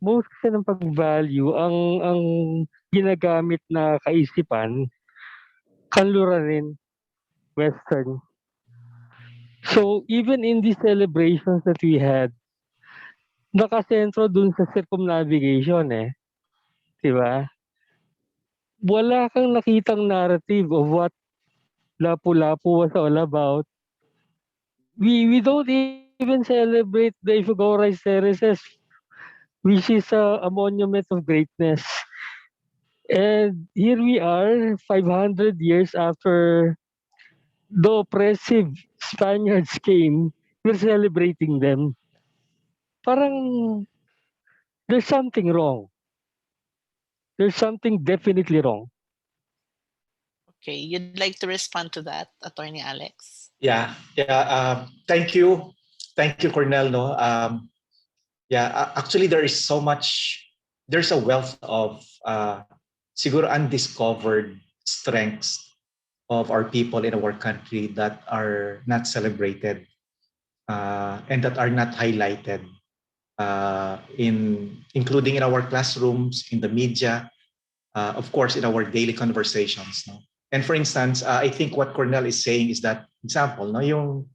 most kasi ng pag-value ang ginagamit na kaisipan kanluranin, Western. So even in the celebrations that we had, nakasentro dun sa circumnavigation diba? Wala kang nakitang narrative of what Lapu-Lapu was all about. We don't even celebrate the Ifugao Terraces, which is a monument of greatness. And here we are, 500 years after the oppressive Spaniards came, we're celebrating them. Parang there's something wrong. There's something definitely wrong. Okay, you'd like to respond to that, Attorney Alex? Yeah. Thank you, Cornel. No, actually, there is so much there's a wealth of siguro undiscovered strengths of our people in our country that are not celebrated and that are not highlighted including in our classrooms, in the media, of course, in our daily conversations. No? And for instance, I think what Cornell is saying is that, example, no, yung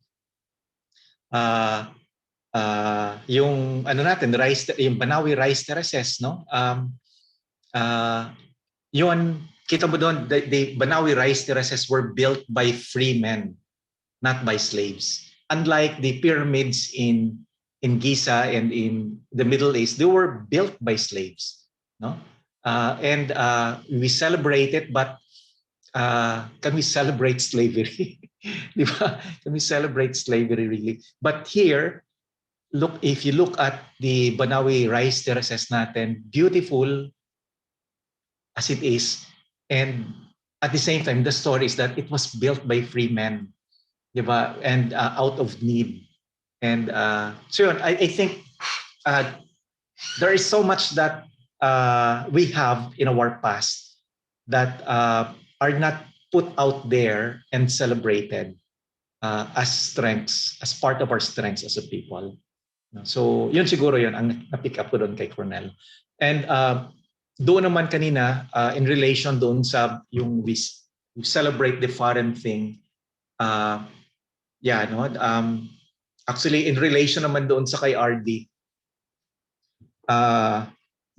ano natin, yung Banawi rice terraces, no? Yun, kita mo doon, the Banawi rice terraces were built by free men, not by slaves. Unlike the pyramids in Giza and in the Middle East, they were built by slaves, no? And we celebrate it, but can we celebrate slavery? Can we celebrate slavery really? But here, look, if you look at the Banawi rice terraces natin, beautiful as it is, and at the same time, the story is that it was built by free men, diba? And out of need. And so yun, I think there is so much that we have in our past that are not put out there and celebrated as strengths, as part of our strengths as a people. So yun siguro yun ang na-pick up ko doon kay Cornell. And doon naman kanina, in relation doon sa yung we celebrate the foreign thing, actually in relation naman doon sa kay RD,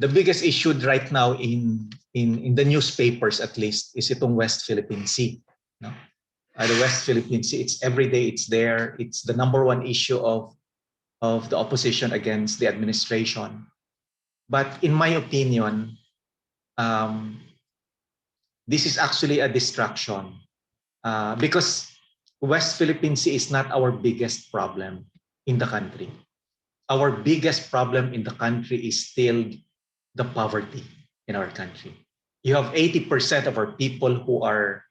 the biggest issue right now in the newspapers at least is itong West Philippine Sea. No? The West Philippine Sea, it's every day, it's there. It's the number one issue of the opposition against the administration. But in my opinion, this is actually a distraction because West Philippine Sea is not our biggest problem in the country. Our biggest problem in the country is still the poverty in our country. You have 80% of our people who are,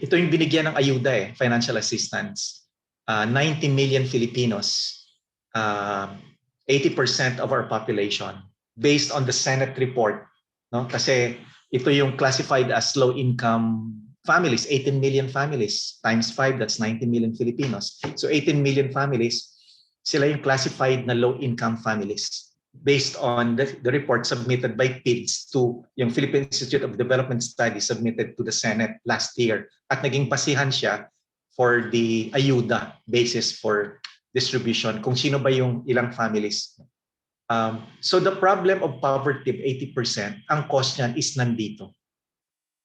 ito yung binigyan ng ayuda financial assistance. 90 million Filipinos, 80% of our population, based on the Senate report, no? Kasi ito yung classified as low-income families, 18 million families, times 5, that's 90 million Filipinos. So 18 million families, sila yung classified na low-income families based on the report submitted by PIDS to yung Philippine Institute of Development Studies submitted to the Senate last year. At naging basihan siya for the ayuda basis for distribution, kung sino ba yung ilang families. So the problem of poverty of 80%, ang cost niyan is nandito.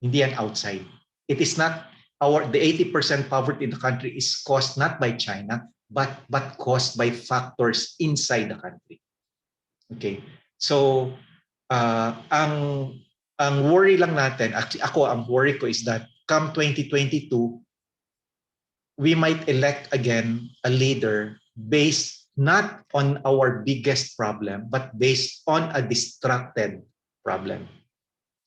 Hindi yan outside. It is not the 80% poverty in the country is caused not by China, but caused by factors inside the country. Okay. So ang worry lang natin, actually ang worry ko is that come 2022, we might elect again a leader based not on our biggest problem, but based on a distracted problem.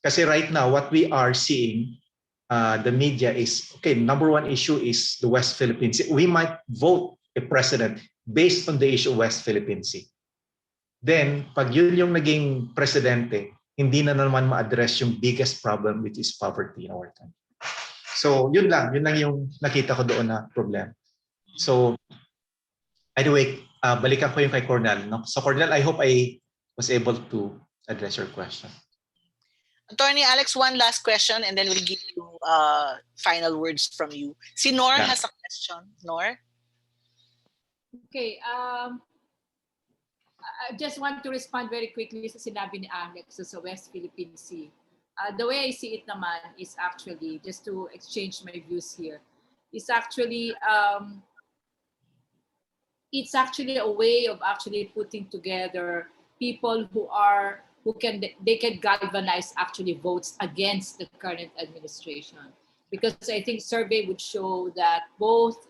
Kasi right now, what we are seeing, the media is, okay, number one issue is the West Philippine Sea. We might vote a president based on the issue of West Philippine Sea. Then, pag yun yung naging presidente, hindi na naman ma-address yung biggest problem, which is poverty in our country. So, yun lang yung nakita ko doon na problem. So, anyway, balikan ko yung kay Cornell. No? So, Cornell, I hope I was able to address your question. Attorney Alex, one last question and then we'll give you final words from you. Si Nor has a question. Nor? Okay. I just want to respond very quickly sa sinabi ni Alex sa West Philippine Sea. The way I see it naman is actually, just to exchange my views here, is actually, it's actually a way of actually putting together people who can galvanize actually votes against the current administration. Because I think survey would show that both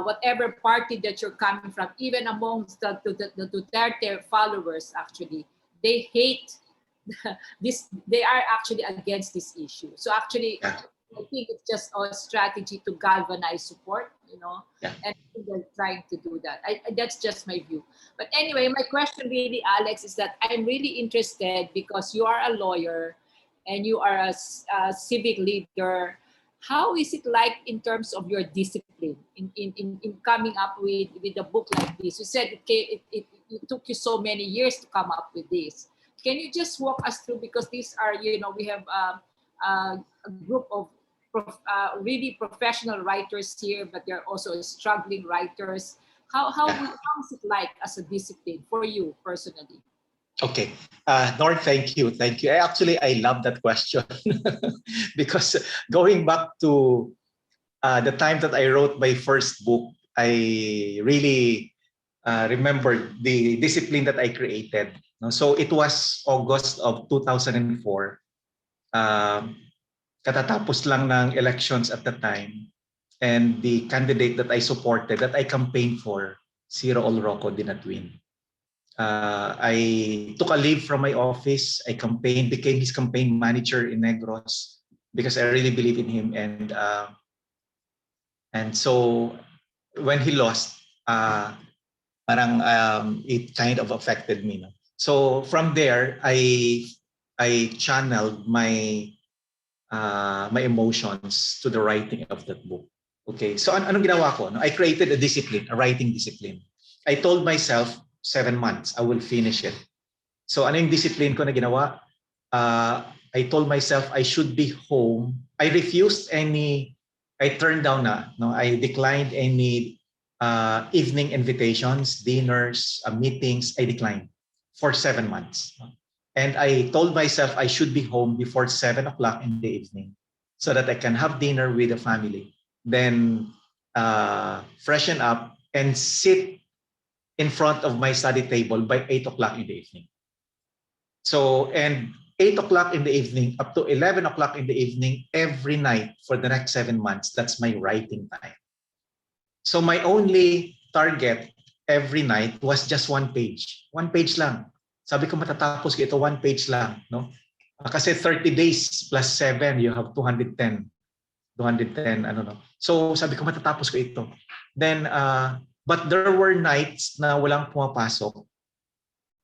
whatever party that you're coming from, even amongst the Duterte followers, actually, they hate this. They are actually against this issue. So actually, I think it's just a strategy to galvanize support. you know, Yeah. and they're trying to do that. That's just my view. But anyway, my question really, Alex, is that I'm really interested because you are a lawyer and you are a civic leader. How is it like in terms of your discipline in coming up with a book like this? You said it took you so many years to come up with this. Can you just walk us through, because these are, you know, we have a group of really professional writers here, but they're also struggling writers. How is it like as a discipline for you personally? Okay. Nor, thank you. Thank you. I love that question because going back to the time that I wrote my first book, I really remembered the discipline that I created. No? So it was August of 2004. Katatapos lang ng elections at the time. And the candidate that I supported, that I campaigned for, si Raul Rocco, did not win. I took a leave from my office. I campaigned, became his campaign manager in Negros because I really believe in him. And so when he lost, parang it kind of affected me. No? So from there, I channeled my my emotions to the writing of that book. Okay, so anong ginawa ko? No? I created a discipline, a writing discipline. I told myself 7 months, I will finish it. So ano yung discipline ko na ginawa? I told myself I should be home. I turned down na, no? I declined any evening invitations, dinners, meetings. I declined for 7 months. And I told myself I should be home before 7 o'clock in the evening so that I can have dinner with the family. Then freshen up and sit in front of my study table by 8 o'clock in the evening. So, and 8 o'clock in the evening up to 11 o'clock in the evening every night for the next 7 months, that's my writing time. So my only target every night was just 1 page. 1 page lang. Sabi ko matatapos ko ito 1 page lang, no? Kasi 30 days plus 7, you have 210. 210 ano no. So sabi ko matatapos ko ito. Then but there were nights na walang pumapasok.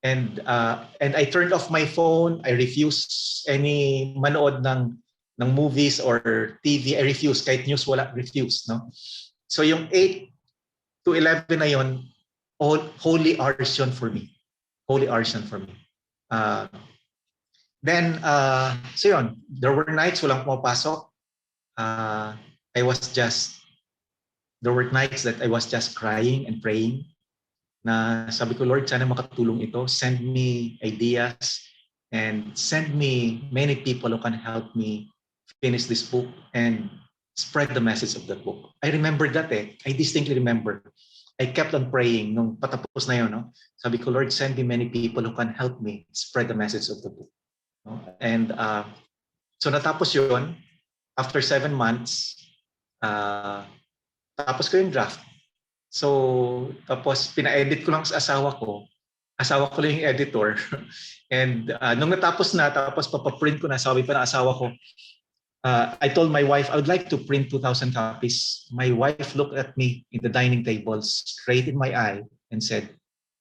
And I turned off my phone. I refused any manood ng movies or TV. I refused kahit news wala, refused, no. So yung 8 to 11 na yon, holy hours yun for me. Holy hours yun for me. Then so yun, there were nights walang pumapasok. There were nights that I was just crying and praying na sabi ko, Lord, sana makatulong ito. Send me ideas and send me many people who can help me finish this book and spread the message of that book. I remember that I distinctly remember. I kept on praying nung patapos na yun. No? Sabi ko, Lord, send me many people who can help me spread the message of the book. No? And so natapos yun. After 7 months, tapos ko yung draft. So, tapos pina-edit ko lang sa asawa ko. Asawa ko lang yung editor. And nung natapos na, tapos papaprint ko na, sabi pa ng asawa ko, I told my wife, I would like to print 2,000 copies. My wife looked at me in the dining table, straight in my eye, and said,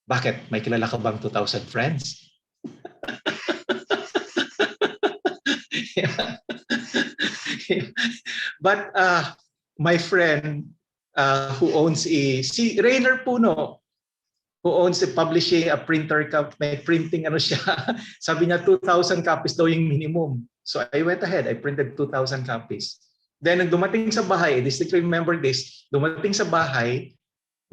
bakit? May kilala ka bang 2,000 friends? Yeah. But my friend who owns si Rainer Puno, who owns a publishing, a printer, may printing ano siya. Sabi niya 2,000 copies daw yung minimum. So I went ahead, I printed 2,000 copies. Then nung dumating sa bahay, I distinctly remember this, dumating sa bahay,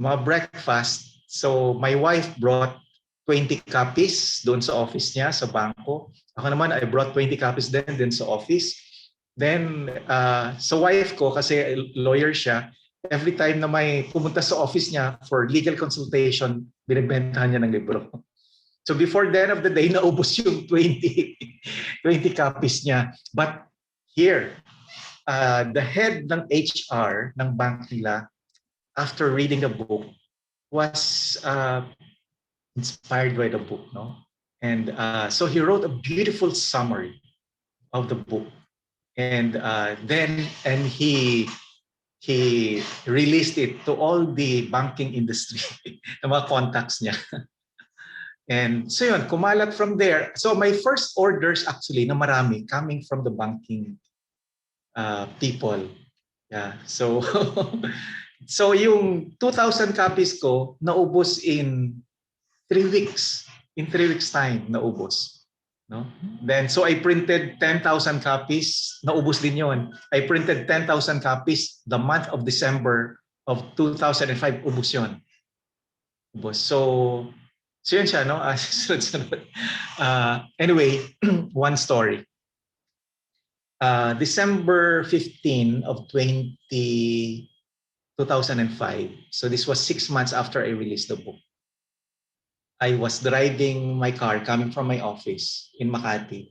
mga breakfast, so my wife brought 20 copies doon sa office niya, sa bangko. Ako naman, I brought 20 copies din sa office. Then, sa wife ko, kasi lawyer siya, every time na may pumunta sa office niya for legal consultation, binibentahan niya ng libro. So before the end of the day, naubos yung 20 copies niya. But here, the head ng HR ng bank nila, after reading the book, was inspired by the book, no? And so he wrote a beautiful summary of the book. And he he released it to all the banking industry, ng mga contacts niya. And so yun, kumalat from there. So my first orders actually na marami coming from the banking people. Yeah. So so yung 2,000 copies ko naubos in 3 weeks. In 3 weeks time naubos. No? Then so I printed 10,000 copies, naubos din yon. I printed 10,000 copies the month of December of 2005, ubos yon. Ubos. So yun siya, no? Anyway, one story. December 15 of 2005. So this was 6 months after I released the book. I was driving my car coming from my office in Makati.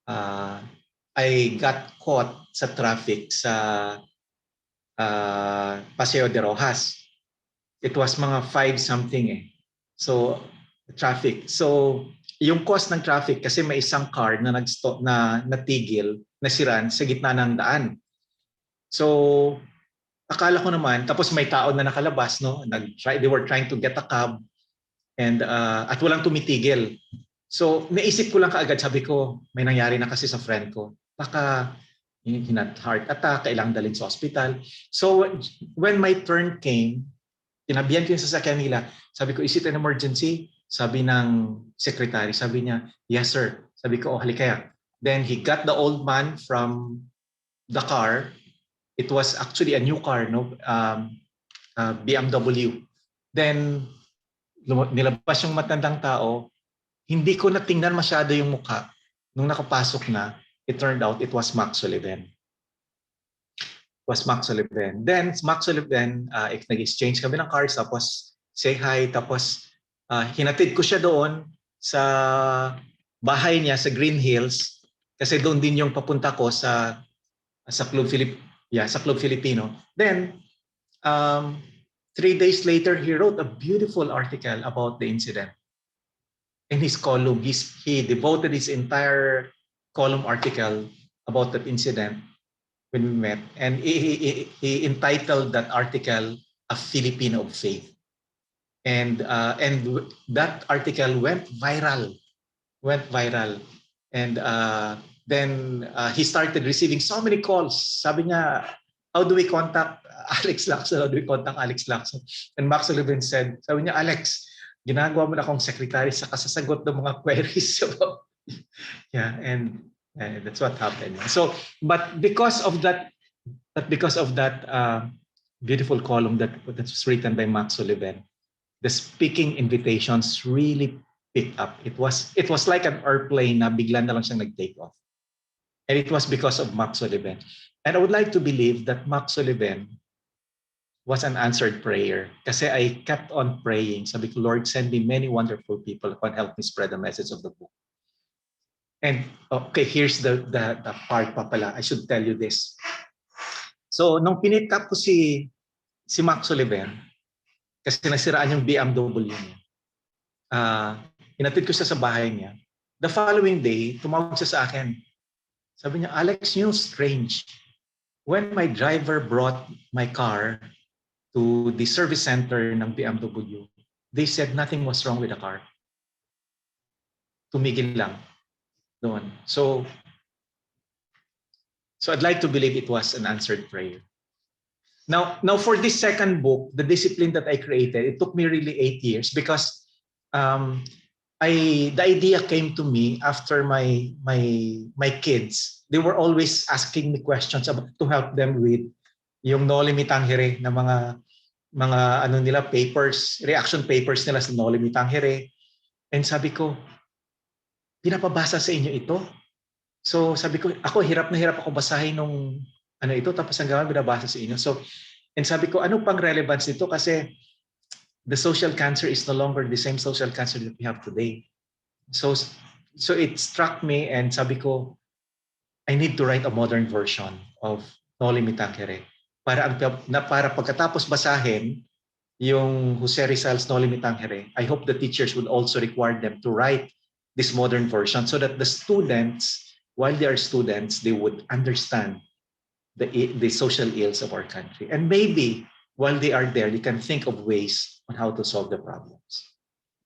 I got caught sa traffic sa Paseo de Rojas. It was mga 5 something eh. So traffic. So yung cause ng traffic kasi may isang car na nag-stop na natigil, nasiran sa gitna ng daan. So akala ko naman, tapos may tao na nakalabas, no? They were trying to get a cab. And at walang tumitigil. So naisip ko lang kaagad, sabi ko, may nangyari na kasi sa friend ko. Baka heart attack, kailangang dalhin sa hospital. So when my turn came, tinabihan ko yung sasakyan nila. Sabi ko, is it an emergency? Sabi ng secretary, sabi niya, yes sir. Sabi ko, oh halikaya. Then he got the old man from the car. It was actually a new car, no? BMW. Then nilabas yung matandang tao, hindi ko natingnan masyado yung mukha. Nung nakapasok na, it turned out it was Max Sullivan. Then, Max Sullivan, nag-exchange kami ng cars, tapos say hi, tapos hinatid ko siya doon sa bahay niya sa Green Hills, kasi doon din yung papunta ko sa Club Filipino. Then, 3 days later, he wrote a beautiful article about the incident. In his column, he devoted his entire column article about that incident when we met. And he entitled that article, A Filipino of Faith. And that article went viral. And then he started receiving so many calls. Sabi niya, how do we contact Alex Lacson? How do we contact Alex Lacson? And Max Sullivan said, sabi niya, Alex, ginagawa mo na akong secretary sa kasasagot ng mga queries. Yeah, and that's what happened. So, but because of that beautiful column that was written by Max Sullivan, the speaking invitations really picked up. It was like an airplane na bigla na lang siyang nag-take off. And it was because of Max Sullivan. And I would like to believe that Max Sullivan was an answered prayer. Kasi I kept on praying. Sabi ko, Lord, send me many wonderful people who can help me spread the message of the book. And okay, here's the part pa pala. I should tell you this. So, nung pinick up ko si Max Sullivan, kasi nasiraan yung BMW niya, inatid ko siya sa bahay niya. The following day, tumawag siya sa akin. Sabi niya, Alex, you know, strange. When my driver brought my car to the service center ng BMW, they said nothing was wrong with the car. Tumigil lang doon. So I'd like to believe it was an answered prayer. Now for this second book, the discipline that I created, it took me really 8 years because the idea came to me after my kids. They were always asking me questions to help them with yung Noli Me Tangere na mga ano nila papers, reaction papers nila sa Noli Me Tangere. And sabi ko, pinapabasa sa inyo ito? So sabi ko, ako hirap na hirap ako basahin nung ano ito, tapos hanggang binabasa sa inyo. So, and sabi ko, ano pang relevance nito? Kasi the social cancer is no longer the same social cancer that we have today. So it struck me and sabi ko, I need to write a modern version of Noli Me Tangere. Para pagkatapos basahin yung Jose Rizal's Noli Me Tangere, I hope the teachers would also require them to write this modern version so that the students, while they are students, they would understand the social ills of our country. And maybe while they are there, they can think of ways on how to solve the problems.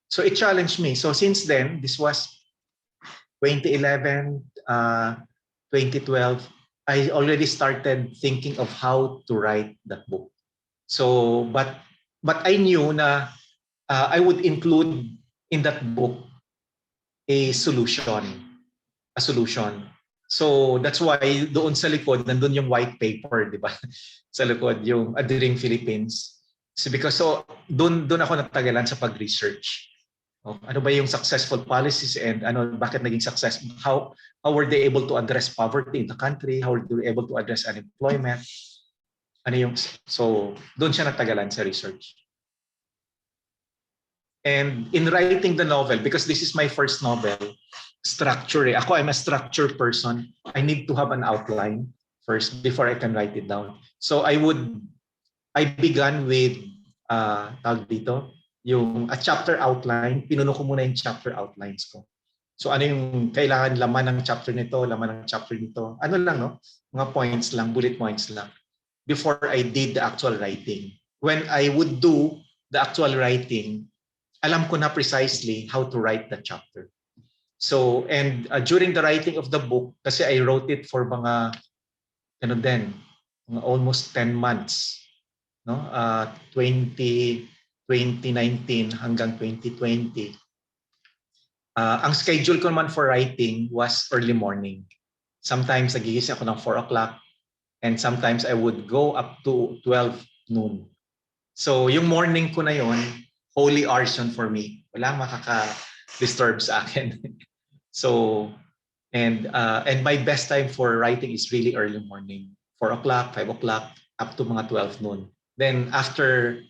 So it challenged me. So since then, this was 2011, 2012, I already started thinking of how to write that book. So, but I knew na I would include in that book a solution. So that's why doon sa likod, nandun yung white paper, di ba? Sa likod, yung Adhering Philippines. So because doon ako natagalan sa pag-research. Ano ba yung successful policies and bakit naging successful? How were they able to address poverty in the country? How were they able to address unemployment? So doon siya natagalan sa research. And in writing the novel, because this is my first novel, structure. I'm a structure person. I need to have an outline first before I can write it down. So I began with tawag dito, yung a chapter outline. Pinuno ko muna yung chapter outlines ko. So ano yung kailangan laman ng chapter nito, laman ng chapter nito. Ano lang, no? Mga points lang, bullet points lang. Before I did the actual writing. When I would do the actual writing, alam ko na precisely how to write the chapter. So, and during the writing of the book, kasi I wrote it for mga almost 10 months. No? 2019 hanggang 2020. Ang schedule ko naman for writing was early morning. Sometimes nagigising ako ng 4 o'clock and sometimes I would go up to 12 noon. So, yung morning ko na yon, holy hours yun for me. Wala makaka-disturb sa akin. So, and my best time for writing is really early morning. 4 o'clock, 5 o'clock, up to mga 12 noon. Then after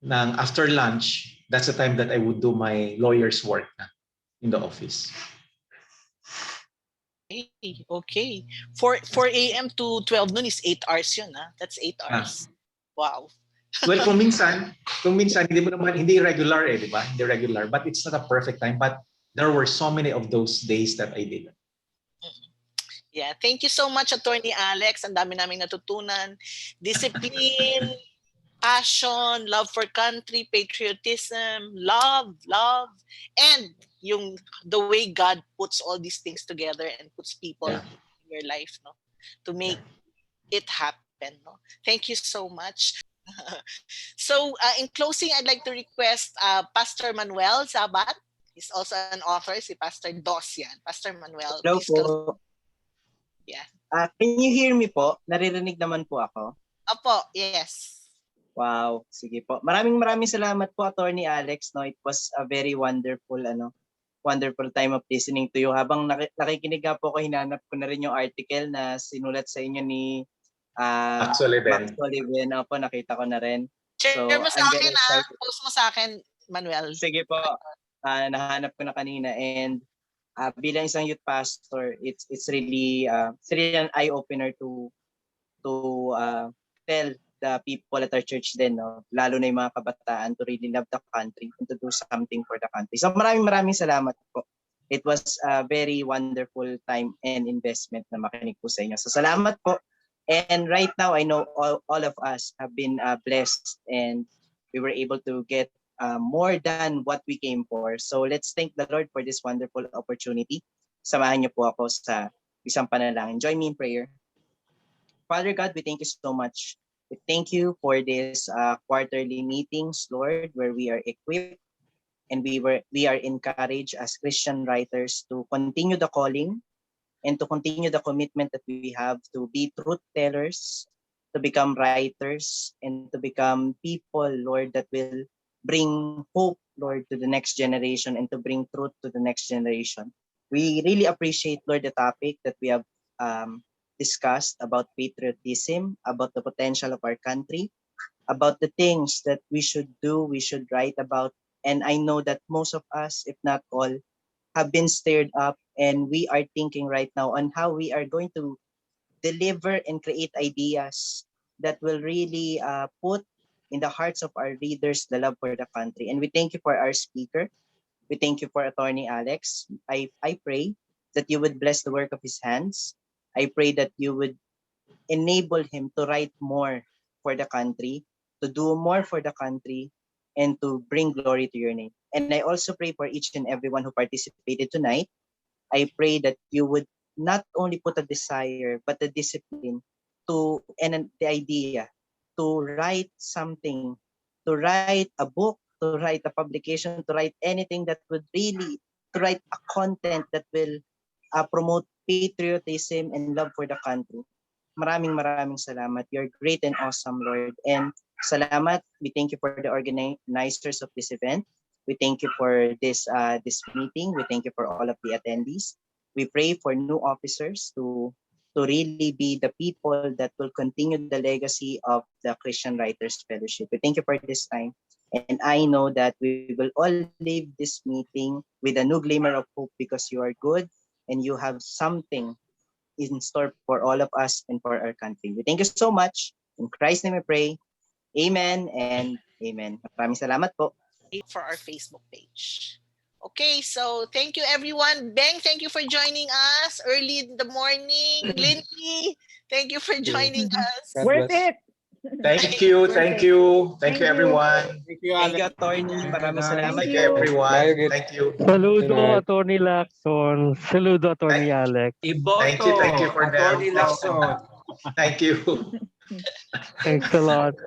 lunch, that's the time that I would do my lawyer's work in the office. Okay. 4 a.m. to 12 noon is 8 hours yun. That's 8 hours. Wow. Well, kung minsan hindi regular di ba? Hindi regular, but it's not a perfect time. But there were so many of those days that I did. Yeah, thank you so much, Attorney Alex. Ang dami naming natutunan. Discipline, passion, love for country, patriotism, love, and the way God puts all these things together and puts people in your life, no, to make it happen. No, thank you so much. So, in closing, I'd like to request Pastor Manuel Zabat. He's also an author, si Pastor Dos yan. Pastor Manuel, hello please po. Yeah. Can you hear me po? Naririnig naman po ako. Opo, yes. Wow, sige po. Maraming salamat po, Attorney Alex. No, it was a very wonderful time of listening to you. Habang nakikinig nga po ako, hinanap ko na rin yung article na sinulat sa inyo ni Max Sullivan. Opo, nakita ko na rin. Share mo sa akin, post mo sa akin, Manuel. Sige po. Nahanap ko na kanina, and bilang isang youth pastor, it's really an eye opener to tell the people at our church din, no, lalo na yung mga kabataan, to really love the country and to do something for the country. So maraming salamat po. It was a very wonderful time and investment na makinig po sa inyo. So salamat po. And right now, I know all of us have been blessed, and we were able to get more than what we came for. So let's thank the Lord for this wonderful opportunity. Samahan niyo po ako sa isang panalangin. Join me in prayer. Father God, we thank you so much. We thank you for this quarterly meetings, Lord, where we are equipped and we are encouraged as Christian writers to continue the calling and to continue the commitment that we have to be truth tellers, to become writers, and to become people, Lord, that will bring hope, Lord, to the next generation and to bring truth to the next generation. We really appreciate, Lord, the topic that we have discussed about patriotism, about the potential of our country, about the things that we should do, we should write about. And I know that most of us, if not all, have been stirred up, and we are thinking right now on how we are going to deliver and create ideas that will really put in the hearts of our readers the love for the country. And we thank you for our speaker. We thank you for Attorney Alex. I pray that you would bless the work of his hands. I pray that you would enable him to write more for the country, to do more for the country, and to bring glory to your name. And I also pray for each and everyone who participated tonight. I pray that you would not only put a desire, but the discipline to, and the idea to write something, to write a book, to write a publication, to write anything that would really, to write a content that will promote patriotism and love for the country. Maraming salamat. You're great and awesome, Lord. And salamat. We thank you for the organizers of this event. We thank you for this meeting. We thank you for all of the attendees. We pray for new officers to really be the people that will continue the legacy of the Christian Writers Fellowship. We thank you for this time. And I know that we will all leave this meeting with a new glimmer of hope because you are good and you have something in store for all of us and for our country. We thank you so much. In Christ's name we pray. Amen and amen. Maraming salamat po. For our Facebook page. Okay, so thank you everyone. Beng, thank you for joining us early in the morning. Lindy, thank you for joining us. Worth it. Thank you everyone. Thank you, Thank Alex. you, Atty. Maraming salamat. Thank you everyone. Thank you. Saludo, Atty. Lacson. Saludo, Atty. Alex. Thank you for the Atty. Lacson. Thank you. Thanks a lot.